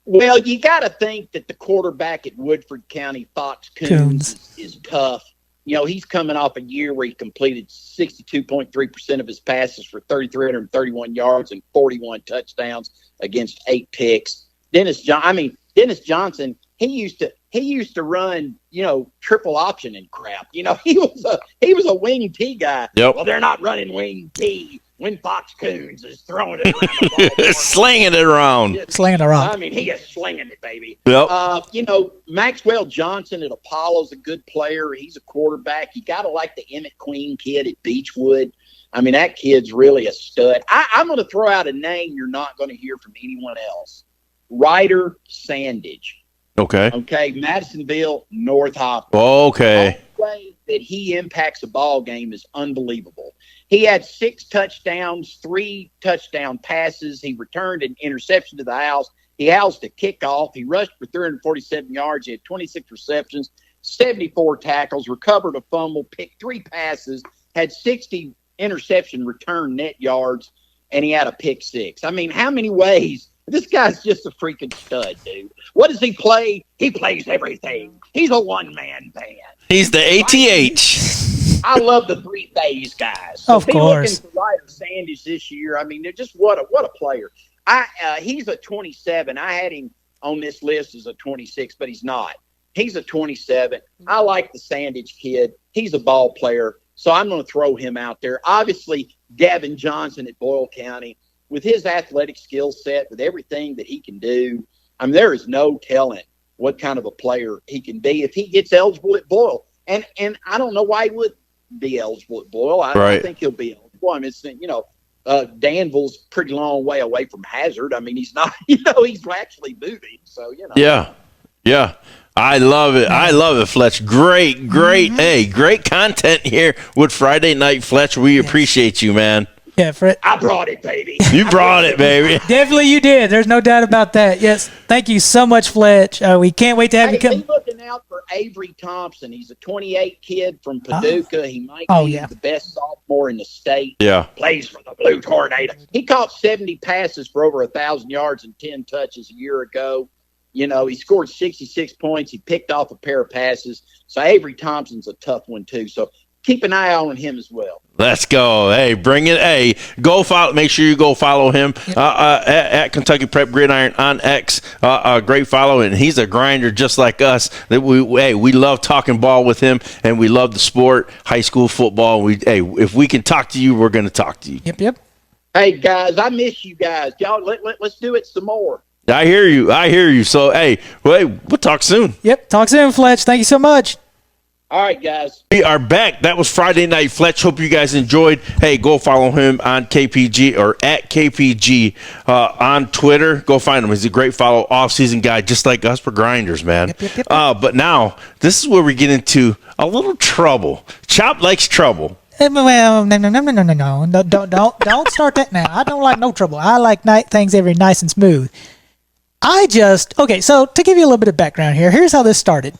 Well, you got to think that the quarterback at Woodford County, Fox Coons, is tough. You know, he's coming off a year where he completed 62.3% of his passes for 3,331 yards and 41 touchdowns against 8 picks. Dennis Johnson, he used to run, triple option and crap. He was a wing T guy. Yep. Well, they're not running wing T when Fox Coons is throwing it around. Slinging it around. Slinging it around. I mean, he is slinging it, baby. Yep. Maxwell Johnson at Apollo's a good player. He's a quarterback. You got to like the Emmett Queen kid at Beechwood. I mean, that kid's really a stud. I'm going to throw out a name you're not going to hear from anyone else. Ryder Sandage. Okay, Madisonville, North Hopper. Okay. The way that he impacts a ball game is unbelievable. He had 6 touchdowns, 3 touchdown passes. He returned an interception to the house. He housed a kickoff. He rushed for 347 yards. He had 26 receptions, 74 tackles, recovered a fumble, picked 3 passes, had 60 interception return net yards, and he had a pick 6. I mean, how many ways? This guy's just a freaking stud, dude. What does he play? He plays everything. He's a one-man band. He's the ATH. I love the 3 phase guys. So of course. Looking for Ryder Sandage this year. I mean, they're just what a player. He's a 27. I had him on this list as a 26, but he's not. He's a 27. I like the Sandage kid. He's a ball player, so I'm going to throw him out there. Obviously, Gavin Johnson at Boyle County. With his athletic skill set, with everything that he can do, I mean, there is no telling what kind of a player he can be if he gets eligible at Boyle. And I don't know why he would be eligible at Boyle. I think he'll be eligible. I mean, Danville's pretty long way away from Hazard. I mean, he's not, he's actually moving. So, Yeah. I love it. Fletch. Great. Hey, great content here with Friday Night Fletch. We appreciate you, man. Yeah, Fred. I brought it, baby. You brought it, baby. Definitely you did. There's no doubt about that. Yes. Thank you so much, Fletch. We can't wait to have you come. Be looking out for Avery Thompson. He's a 28 kid from Paducah. He might be the best sophomore in the state. Yeah. Plays for the Blue Tornado. He caught 70 passes for over 1,000 yards and 10 touches a year ago. He scored 66 points. He picked off a pair of passes. So Avery Thompson's a tough one, too. So keep an eye on him as well. Let's go. Hey, bring it. Hey, go follow. Make sure you go follow him at Kentucky Prep Gridiron on X. Great follow, and he's a grinder just like us. That we love talking ball with him, and we love the sport, high school football. If we can talk to you, we're going to talk to you. Yep. Hey guys, I miss you guys. Y'all, let's do it some more. I hear you. So we'll talk soon. Yep. Talk soon, Fletch. Thank you so much. All right, guys. We are back. That was Friday Night Fletch. Hope you guys enjoyed. Hey, go follow him on KPG or at KPG on Twitter. Go find him. He's a great follow, off-season guy, just like us. We're grinders, man. Yep. But now, this is where we get into a little trouble. Chop likes trouble. Well, no. Don't start that now. I don't like no trouble. I like things every nice and smooth. So to give you a little bit of background here, here's how this started.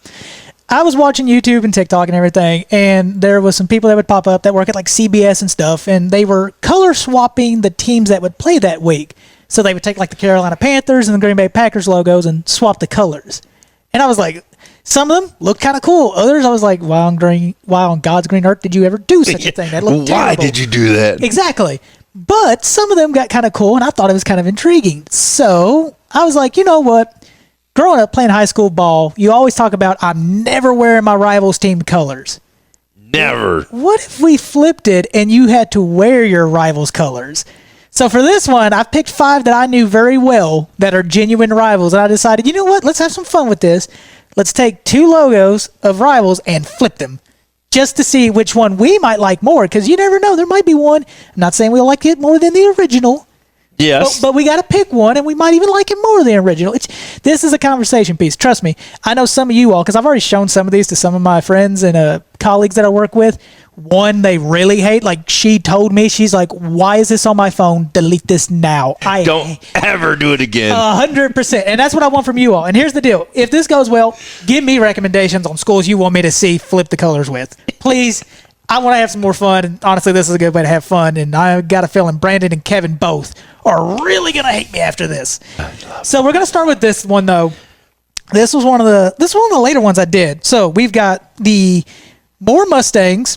I was watching YouTube and TikTok and everything, and there was some people that would pop up that work at like CBS and stuff, and they were color swapping the teams that would play that week. So they would take like the Carolina Panthers and the Green Bay Packers logos and swap the colors. And I was like, some of them look kind of cool. Others, I was like, why on God's green earth did you ever do such a thing? That looked terrible. Why did you do that? Exactly. But some of them got kind of cool, and I thought it was kind of intriguing. So I was like, you know what? Growing up playing high school ball, you always talk about, I'm never wearing my rival's team colors. Never. What if we flipped it and you had to wear your rival's colors? So for this one, I picked 5 that I knew very well that are genuine rivals. And I decided, you know what? Let's have some fun with this. Let's take 2 logos of rivals and flip them just to see which one we might like more. Because you never know. There might be one. I'm not saying we'll like it more than the original. Yes. But we got to pick one, and we might even like it more than the original. This is a conversation piece. Trust me. I know some of you all, because I've already shown some of these to some of my friends and colleagues that I work with. One they really hate. Like, she told me, she's like, why is this on my phone? Delete this now. Don't ever do it again. 100%. And that's what I want from you all. And here's the deal. If this goes well, give me recommendations on schools you want me to see flip the colors with. Please. I want to have some more fun, and honestly, this is a good way to have fun, and I got a feeling Brandon and Kevin both are really going to hate me after this. So we're going to start with this one, though. This was one of the later ones I did. So we've got the Moore Mustangs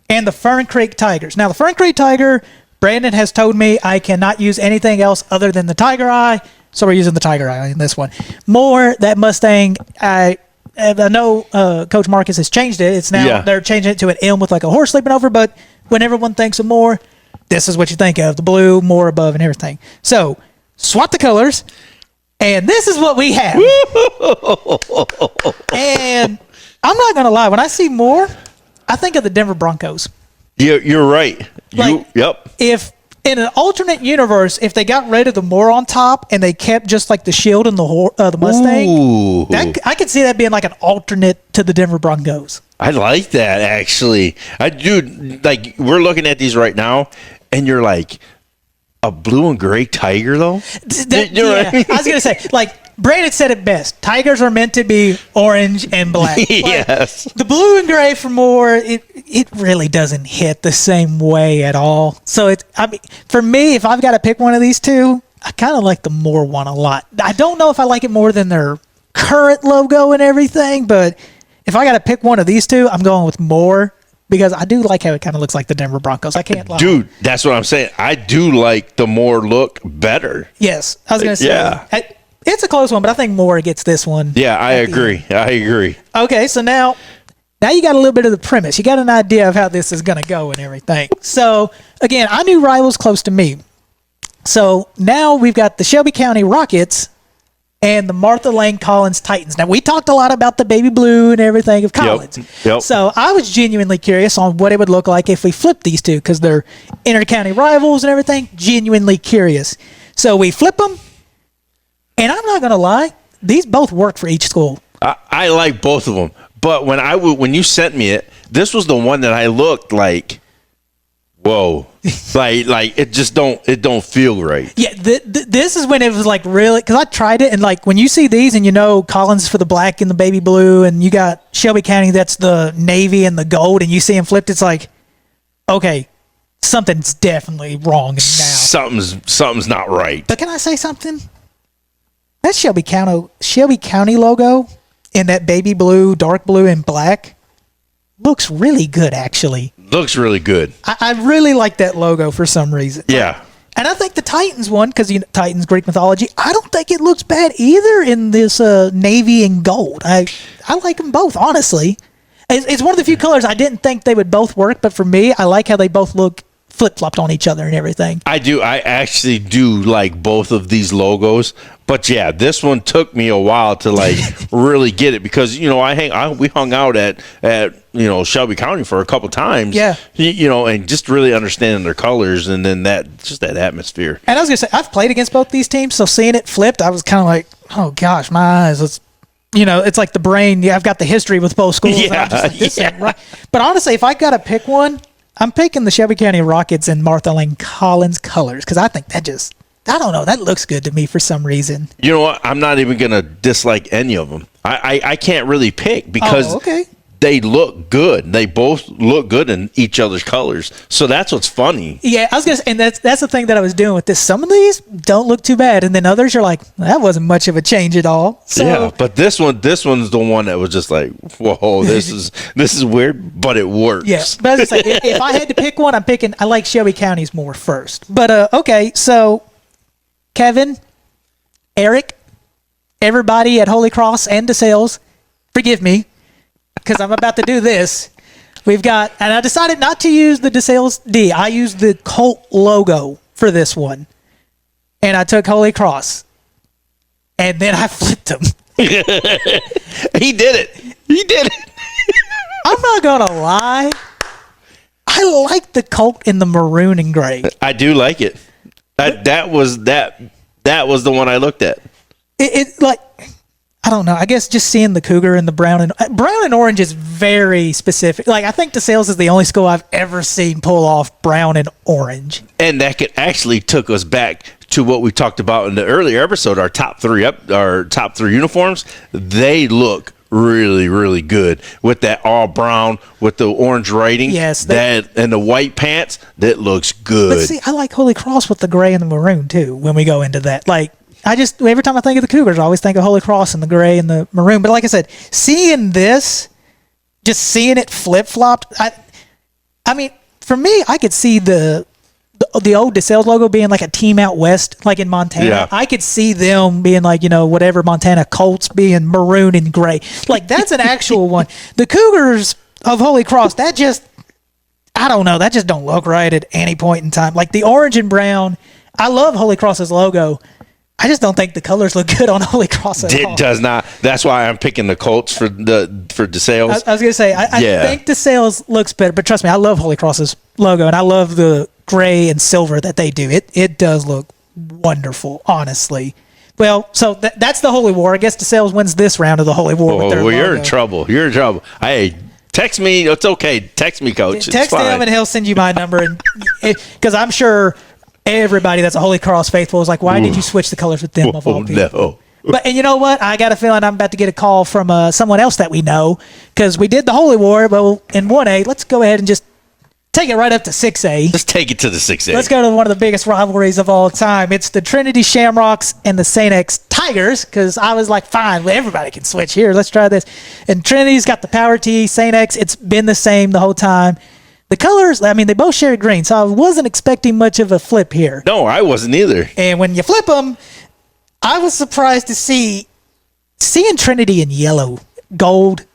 and the Fern Creek Tigers. Now, the Fern Creek Tiger, Brandon has told me I cannot use anything else other than the Tiger Eye, so we're using the Tiger Eye in this one. Moore, that Mustang, I know Coach Marcus has changed it. It's now they're changing it to an M with like a horse sleeping over. But when everyone thinks of Moore, this is what you think of: the blue, Moore above, and everything. So swap the colors, and this is what we have. And I'm not gonna lie, when I see Moore, I think of the Denver Broncos. You're right. Yep. If in an alternate universe, if they got rid of the Moore on top and they kept just like the shield and the Mustang, I could see that being like an alternate to the Denver Broncos. I like that, actually. I do. Like, we're looking at these right now, and you're like, a blue and gray tiger, though? I was going to say, like, Brandon said it best. Tigers are meant to be orange and black. Yes. The blue and gray for Moore, it really doesn't hit the same way at all. So, for me, if I've got to pick one of these two, I kind of like the Moore one a lot. I don't know if I like it more than their current logo and everything, but if I got to pick one of these two, I'm going with Moore. Because I do like how it kind of looks like the Denver Broncos. I can't lie. Dude, that's what I'm saying. I do like the Moore look better. Yes. I was going to say. It's a close one, but I think Moore gets this one. Yeah, I agree. Okay, so now you got a little bit of the premise. You got an idea of how this is going to go and everything. So, again, I knew rivals close to me. So, now we've got the Shelby County Rockets and the Martha Lane Collins Titans. Now, we talked a lot about the baby blue and everything of Collins. Yep. So I was genuinely curious on what it would look like if we flipped these two because they're inter-county rivals and everything. Genuinely curious. So we flip them, and I'm not going to lie, these both work for each school. I like both of them. But when you sent me it, this was the one that I looked like, whoa. like it just don't feel right. Yeah, this is when it was like really, because I tried it, and like when you see these and you know Collins for the black and the baby blue, and you got Shelby County that's the navy and the gold, and you see them flipped, it's like, okay, something's definitely wrong now. Something's not right. But can I say something? That Shelby County logo in that baby blue, dark blue, and black looks really good, actually. Looks really good. I really like that logo for some reason. Yeah. And I think the Titans one, because Titans, Greek mythology, I don't think it looks bad either in this navy and gold. I like them both, honestly. It's one of the few colors I didn't think they would both work, but for me, I like how they both look flip-flopped on each other and everything. I do. I actually do like both of these logos. But yeah, this one took me a while to like really get it because we hung out at Shelby County for a couple times. Yeah. And just really understanding their colors and then that atmosphere. And I was gonna say I've played against both these teams, so seeing it flipped, I was kind of like, oh gosh, my eyes. It's like the brain. Yeah, I've got the history with both schools. Yeah. And I'm just like, this ain't right. But honestly, if I got to pick one, I'm picking the Shelby County Rockets and Martha Lane Collins colors because I think I don't know, that looks good to me for some reason. You know what? I'm not even going to dislike any of them. I can't really pick because they look good. They both look good in each other's colors. So that's what's funny. Yeah, I was going to say, and that's the thing that I was doing with this. Some of these don't look too bad, and then others you're like, that wasn't much of a change at all. So, yeah, but this one's the one that was just like, whoa, this is weird, but it works. Yeah, but as I say, if I had to pick one, I like Shelby County's more first. But, okay, so Kevin, Eric, everybody at Holy Cross and DeSales, forgive me, because I'm about to do this. We've got, and I decided not to use the DeSales D. I used the Colt logo for this one, and I took Holy Cross, and then I flipped them. He did it. I'm not gonna lie. I like the Colt in the maroon and gray. I do like it. That was the one I looked at. It like, I don't know. I guess just seeing the Cougar and the brown and orange is very specific. Like, I think DeSales is the only school I've ever seen pull off brown and orange. And that could actually took us back to what we talked about in the earlier episode. Our top three uniforms. They look really, really good with that all brown with the orange writing. Yes, and the white pants. That looks good. But see, I like Holy Cross with the gray and the maroon too. When we go into that, like, I just, every time I think of the Cougars, I always think of Holy Cross and the gray and the maroon. But like I said, seeing this, just seeing it flip flopped. I mean, for me, I could see the old DeSales logo being like a team out west, like in Montana. Yeah. I could see them being like, whatever Montana Colts being maroon and gray. Like, that's an actual one. The Cougars of Holy Cross, that just, I don't know, that just don't look right at any point in time. Like the orange and brown, I love Holy Cross's logo. I just don't think the colors look good on Holy Cross at all. It does not. That's why I'm picking the Colts for DeSales. I was going to say, I think DeSales looks better, but trust me, I love Holy Cross's logo, and I love the gray and silver that they do. It does look wonderful, honestly. Well, so that's the Holy War. I guess DeSales wins this round of the Holy War with their logo. You're in trouble. You're in trouble. Hey, text me. It's okay. Text me, Coach. Text him, and he'll send you my number, and because I'm sure everybody that's a Holy Cross faithful is like, why did you switch the colors with them of all people? No. But, and you know what? I got a feeling I'm about to get a call from someone else that we know, because we did the Holy War, but in 1A, let's go ahead and just take it right up to 6A. Let's take it to the 6A. Let's go to one of the biggest rivalries of all time. It's the Trinity Shamrocks and the St. X Tigers, because I was like, fine, well, everybody can switch here. Let's try this. And Trinity's got the Power T. St. X, it's been the same the whole time. The colors, I mean, they both share green, so I wasn't expecting much of a flip here. No, I wasn't either. And when you flip them, I was surprised to seeing Trinity in yellow, gold,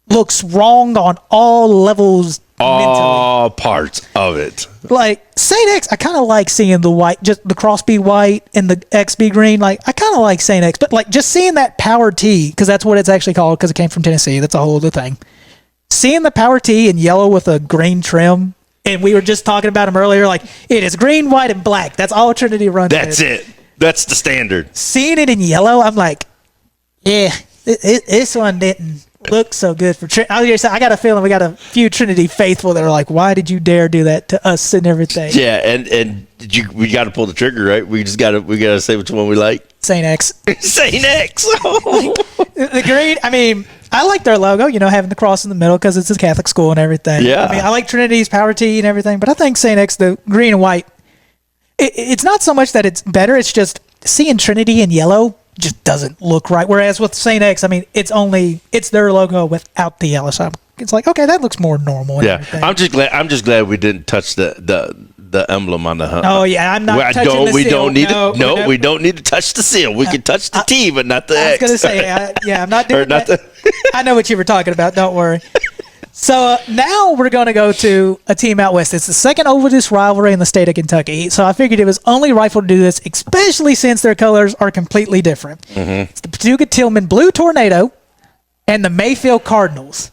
looks wrong on all levels All mentally. parts of it. Like, St. X, I kind of like seeing the white, just the cross be white and the X be green. Like, I kind of like St. X, but like just seeing that Power T, because that's what it's actually called, because it came from Tennessee. That's a whole other thing. Seeing the Power T in yellow with a green trim, and we were just talking about them earlier, like, it is green, white, and black. That's all Trinity runs. That's it. That's the standard. Seeing it in yellow, I'm like, yeah, this one didn't look so good for Trinity. I got a feeling we got a few Trinity faithful that are like, why did you dare do that to us and everything? Yeah, and we got to pull the trigger, right? We gotta say which one we like. St. X. St. X. The green, I mean, I like their logo, having the cross in the middle because it's a Catholic school and everything. Yeah. I mean, I like Trinity's Power T and everything, but I think St. X, the green and white, it's not so much that it's better, it's just seeing Trinity in yellow just doesn't look right. Whereas with St. X, I mean, it's their logo without the yellow. So it's like, okay, that looks more normal. And everything. I'm just glad we didn't touch the emblem on the hunt. Oh yeah, I'm not touching the seal. We don't need to touch the seal. We can touch the T, but not the X. I was gonna say, I'm not doing that. I know what you were talking about. Don't worry. So now we're going to go to a team out west. It's the second oldest rivalry in the state of Kentucky. So I figured it was only rightful to do this, especially since their colors are completely different. Mm-hmm. It's the Paducah-Tillman Blue Tornado and the Mayfield Cardinals.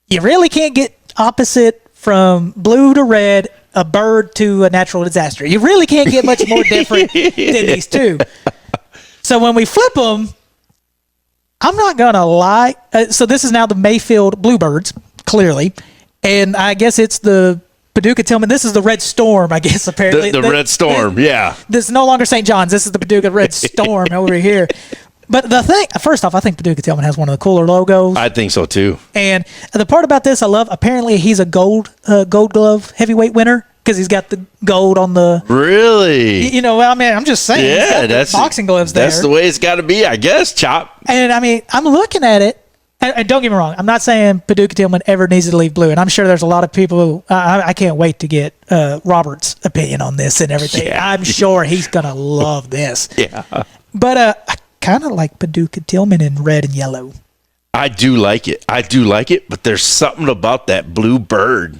You really can't get opposite from blue to red, a bird to a natural disaster. You really can't get much more different than these two. So when we flip them, I'm not going to lie. So this is now the Mayfield Bluebirds. Clearly, and I guess it's the Paducah-Tillman. This is the Red Storm, I guess, apparently. The Red Storm, yeah. This is no longer St. John's. This is the Paducah Red Storm over here. But the thing, first off, I think Paducah-Tillman has one of the cooler logos. I think so, too. And the part about this I love, apparently he's a gold glove heavyweight winner because he's got the gold on the... Really? I mean, I'm just saying. Yeah, that's... boxing gloves there. That's the way it's got to be, I guess, Chop. And, I mean, I'm looking at it. And don't get me wrong, I'm not saying Paducah-Tillman ever needs to leave blue, and I'm sure there's a lot of people who I can't wait to get Robert's opinion on this and everything. Yeah. I'm sure he's gonna love this. Yeah, but I kind of like Paducah-Tillman in red and yellow. I do like it, but there's something about that blue bird.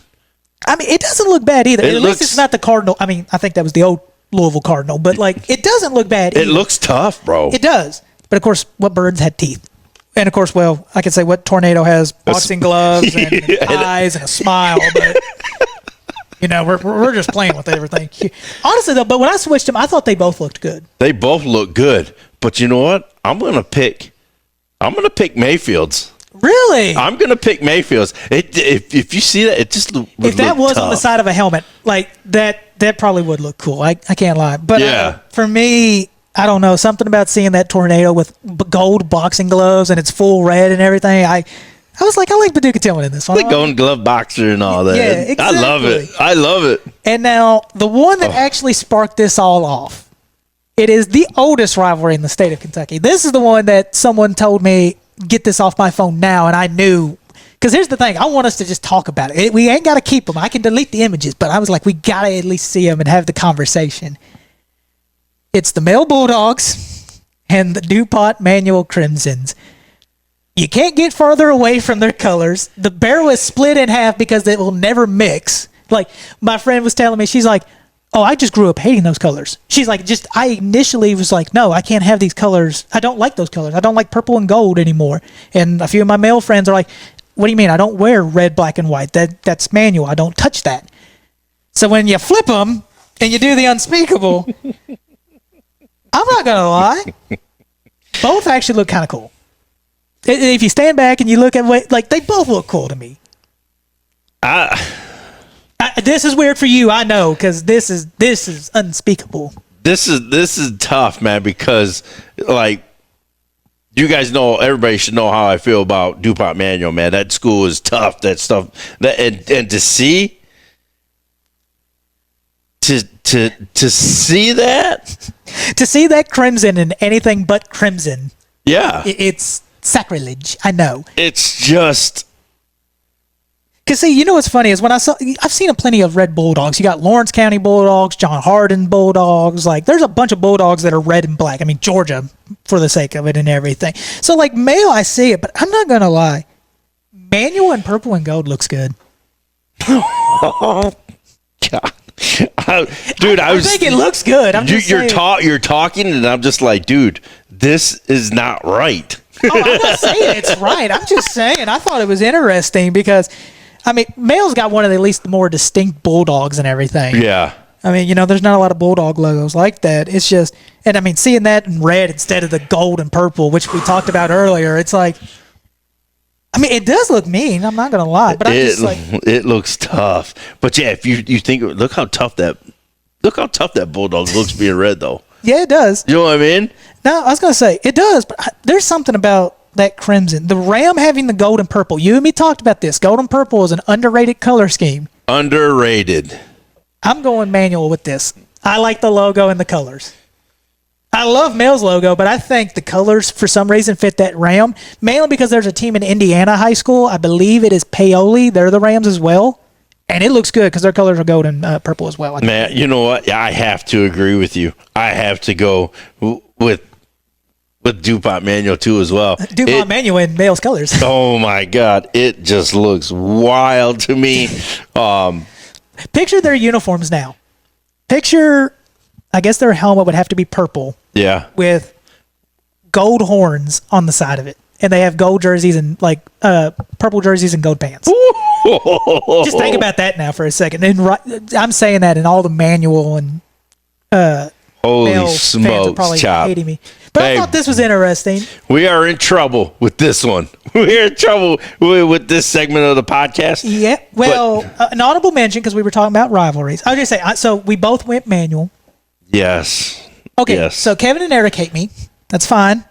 I mean, it doesn't look bad either. At least it's not the Cardinal. I mean, I think that was the old Louisville Cardinal, but like, it doesn't look bad either. It looks tough, bro. It does. But of course, what birds had teeth? And of course, well, I could say what tornado has boxing gloves and eyes and a smile, but you know, we're just playing with everything. Honestly, though, but when I switched them, I thought they both looked good. They both look good, but you know what? I'm gonna pick Mayfield's. Really? I'm gonna pick Mayfield's. If you see that, it just if that was tough. on the side of a helmet like that probably would look cool. I can't lie, but for me, I don't know, something about seeing that tornado with gold boxing gloves and it's full red and everything. I was like, I like Paducah Tillman in this one. The Golden Glove boxer and all that. Yeah, exactly. I love it. And now the one that actually sparked this all off. It is the oldest rivalry in the state of Kentucky. This is the one that someone told me, get this off my phone now, and I knew. Because here's the thing. I want us to just talk about it. We ain't got to keep them. I can delete the images, but I was like, we got to at least see them and have the conversation. It's the male Bulldogs and the DuPont Manual Crimsons. You can't get farther away from their colors. The barrel is split in half because it will never mix. Like, my friend was telling me, she's like, oh, I just grew up hating those colors. She's like, I initially was like, no, I can't have these colors. I don't like those colors. I don't like purple and gold anymore. And a few of my male friends are like, what do you mean? I don't wear red, black, and white. That's manual. I don't touch that. So when you flip them and you do the unspeakable, I'm not going to lie, both actually look kind of cool. If you stand back and you look at like, they both look cool to me. This is weird for you, I know, because this is unspeakable. This is tough, man, because like you guys know, everybody should know how I feel about DuPont Manual, man. That school is tough. That stuff, and to see that crimson in anything but crimson. Yeah, it's sacrilege. I know. It's just. Because, see, you know what's funny is I've seen plenty of red Bulldogs. You got Lawrence County Bulldogs, John Hardin Bulldogs. Like, there's a bunch of Bulldogs that are red and black. I mean, Georgia, for the sake of it and everything. So, like, male, I see it, but I'm not going to lie. Manual and purple and gold looks good. Oh, God. Dude, I think it looks good. You're talking, and I'm just like, dude, this is not right. Oh, I'm not saying it's right. I'm just saying I thought it was interesting because, I mean, male's got one of the at least the more distinct Bulldogs and everything. Yeah. I mean, you know, there's not a lot of Bulldog logos like that. It's just, and I mean, seeing that in red instead of the gold and purple, which we talked about earlier, it's like, I mean, it does look mean. I'm not going to lie, but it looks tough. But yeah, if you think, look how tough that Bulldog looks being red, though. Yeah, it does. You know what I mean? No, I was going to say, it does, but there's something about that crimson. The Ram having the gold and purple. You and me talked about this. Gold and purple is an underrated color scheme. Underrated. I'm going manual with this. I like the logo and the colors. I love Male's logo, but I think the colors, for some reason, fit that Ram. Mainly because there's a team in Indiana high school. I believe it is Paoli. They're the Rams as well. And it looks good because their colors are gold and purple as well. Man, you know what? I have to agree with you. I have to go with DuPont Manual too as well. DuPont Manual in Male's colors. Oh my God, it just looks wild to me. Picture their uniforms now. Picture, I guess their helmet would have to be purple. Yeah. With gold horns on the side of it. And they have gold jerseys and like purple jerseys and gold pants. Just think about that now for a second. And I'm saying that in all the Manual and holy smokes, probably Chop. hating me. But I thought this was interesting. We are in trouble with this one. We're in trouble with this segment of the podcast. Yeah. Well, an audible mention because we were talking about rivalries. I was just say, so we both went Manual. Yes. Okay. Yes. So Kevin and Eric hate me. That's fine.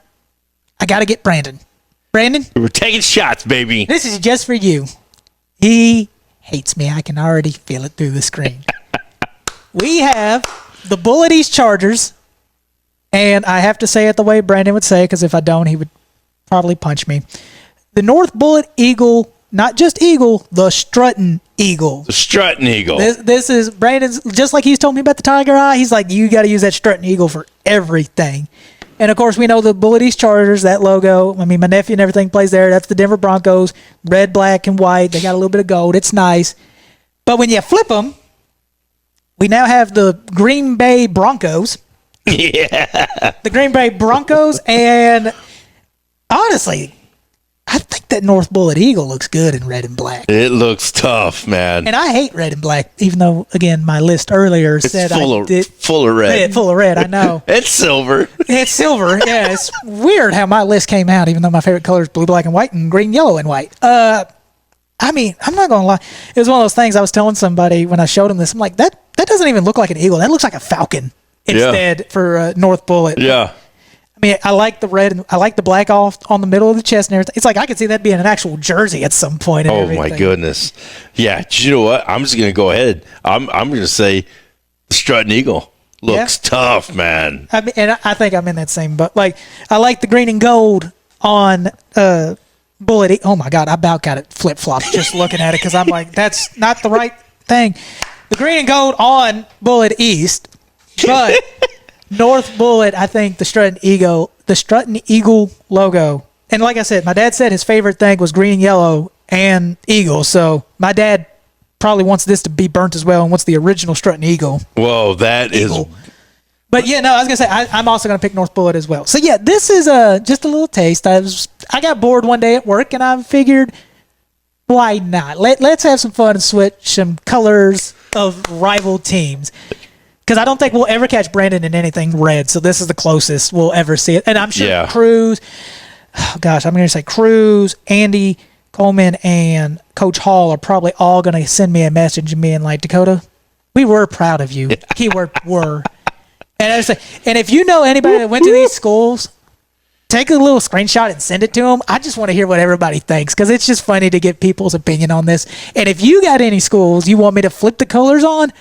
I got to get Brandon. Brandon? We're taking shots, baby. This is just for you. He hates me. I can already feel it through the screen. We have the Bullet East Chargers, and I have to say it the way Brandon would say it, because if I don't, he would probably punch me. The North Bullet Eagle, not just Eagle, the Strutting Eagle. The Strutting Eagle. This is Brandon's, just like he's told me about the Tiger Eye, he's like, you got to use that Strutting Eagle for everything. And, of course, we know the Bullet East Chargers, that logo. I mean, my nephew and everything plays there. That's the Denver Broncos, red, black, and white. They got a little bit of gold. It's nice. But when you flip them, we now have the Green Bay Broncos. Yeah. The Green Bay Broncos, and honestly, I think that North Bullet Eagle looks good in red and black. It looks tough, man. And I hate red and black, even though, again, my list earlier said full I did. Full of red. Yeah, full of red, I know. It's silver. It's silver. Yeah, it's weird how my list came out, even though my favorite color is blue, black, and white, and green, yellow, and white. I mean, I'm not going to lie. It was one of those things I was telling somebody when I showed them this. I'm like, that doesn't even look like an eagle. That looks like a falcon instead for North Bullet. Yeah. I mean, I like the red and I like the black off on the middle of the chest and everything. It's like I could see that being an actual jersey at some point. And everything. My goodness. Yeah. You know what? I'm just going to go ahead. I'm going to say the strutting eagle looks tough, man. I mean, and I think I'm in that same boat. Like, I like the green and gold on Bullet. Oh my God, I about got it flip flop just looking at it because I'm like, that's not the right thing. The green and gold on Bullet East, but North Bullet, I think the Strutting Eagle logo. And like I said, my dad said his favorite thing was green and yellow and eagle. So my dad probably wants this to be burnt as well and wants the original Strutting Eagle. Whoa, that Eagle. is. But yeah, no, I was gonna say I'm also gonna pick North Bullet as well. So yeah, this is just a little taste. I got bored one day at work and I figured, why not? Let's have some fun and switch some colors of rival teams. Because I don't think we'll ever catch Brandon in anything red, so this is the closest we'll ever see it. And I'm sure Cruz, I'm going to say Cruz, Andy Coleman, and Coach Hall are probably all going to send me a message and being like, Dakota, we were proud of you. Keyword were. And I was like, and if you know anybody that went to these schools, take a little screenshot and send it to them. I just want to hear what everybody thinks because it's just funny to get people's opinion on this. And if you got any schools you want me to flip the colors on,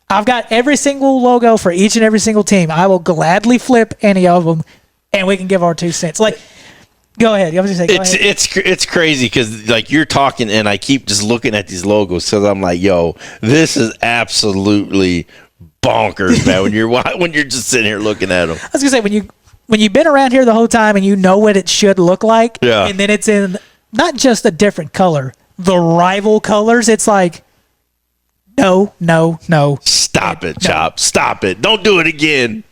I've got every single logo for each and every single team. I will gladly flip any of them, and we can give our 2 cents. Like, go ahead. I was just saying, it's crazy because like you're talking, and I keep just looking at these logos because I'm like, yo, this is absolutely bonkers, man. when you're just sitting here looking at them. I was gonna say when you've been around here the whole time and you know what it should look like, and then it's in not just a different color, the rival colors. It's like. No. Stop it, Chop. Stop it. Don't do it again.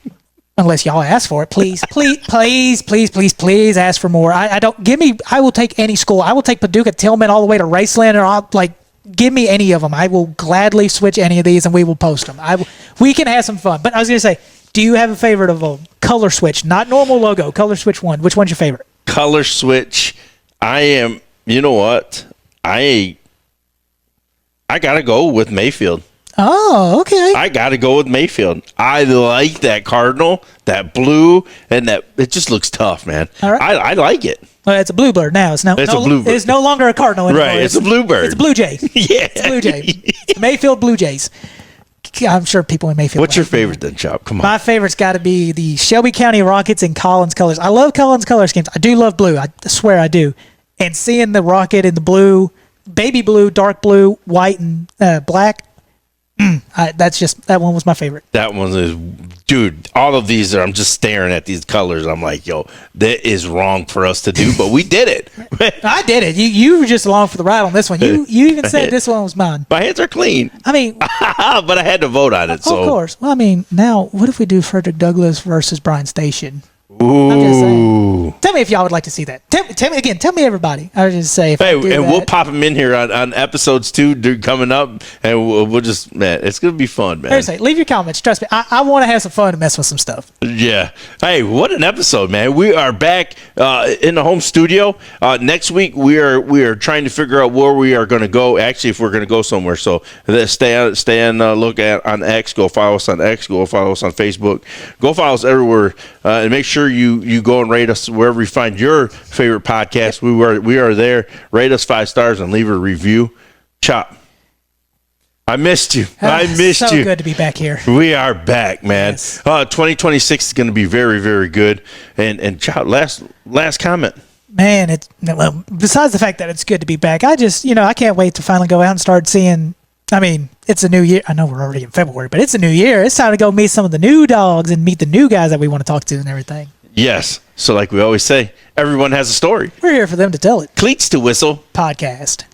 Unless y'all ask for it. Please ask for more. I will take any school. I will take Paducah, Tillman, all the way to Raceland, or give me any of them. I will gladly switch any of these and we will post them. We can have some fun. But I was going to say, do you have a favorite of a color switch? Not normal logo, color switch one. Which one's your favorite? Color switch. You know what? I got to go with Mayfield. Oh, okay. I got to go with Mayfield. I like that cardinal, that blue, and it just looks tough, man. All right. I like it. Well, it's a bluebird now. It's a bluebird. It's no longer a cardinal anymore. Right, it's a bluebird. It's a blue jay. Yeah. It's a blue jay. It's the Mayfield Blue Jays. I'm sure people in Mayfield. What's your favorite then, Chop? Come on. My favorite's got to be the Shelby County Rockets in Collins colors. I love Collins color schemes. I do love blue. I swear I do. And seeing the Rocket in the blue, baby blue, dark blue, white, and black. That one was my favorite. That one is, dude. All of these I'm just staring at these colors. I'm like, yo, that is wrong for us to do, but we did it. I did it. You were just along for the ride on this one. You even said this one was mine. My hands are clean. I mean, but I had to vote on it. So of course. Well, I mean, now what if we do Frederick Douglass versus Bryan Station? Ooh. I'm just saying. Tell me if y'all would like to see that. Tell me again. Tell me everybody. I was just say. We'll pop them in here on episodes 2 coming up, and we'll just, man, it's gonna be fun, man. Leave your comments. Trust me, I want to have some fun and mess with some stuff. Yeah. Hey, what an episode, man. We are back in the home studio. Next week we are trying to figure out where we are going to go. Actually, if we're going to go somewhere, so stay on look at on X. Go follow us on X. Go follow us on Facebook. Go follow us everywhere, and make sure you go and rate us wherever you find your favorite podcast. We are there. Rate us 5 stars and leave a review. Chop. I missed you. I missed you. So good to be back here. We are back, man. Yes. 2026 is going to be very, very good. And Chop, last comment. Man, besides the fact that it's good to be back, I can't wait to finally go out and start seeing. I mean, it's a new year. I know we're already in February, but it's a new year. It's time to go meet some of the new dogs and meet the new guys that we want to talk to and everything. Yes. So like we always say, everyone has a story. We're here for them to tell it. Cleats to whistle. Podcast.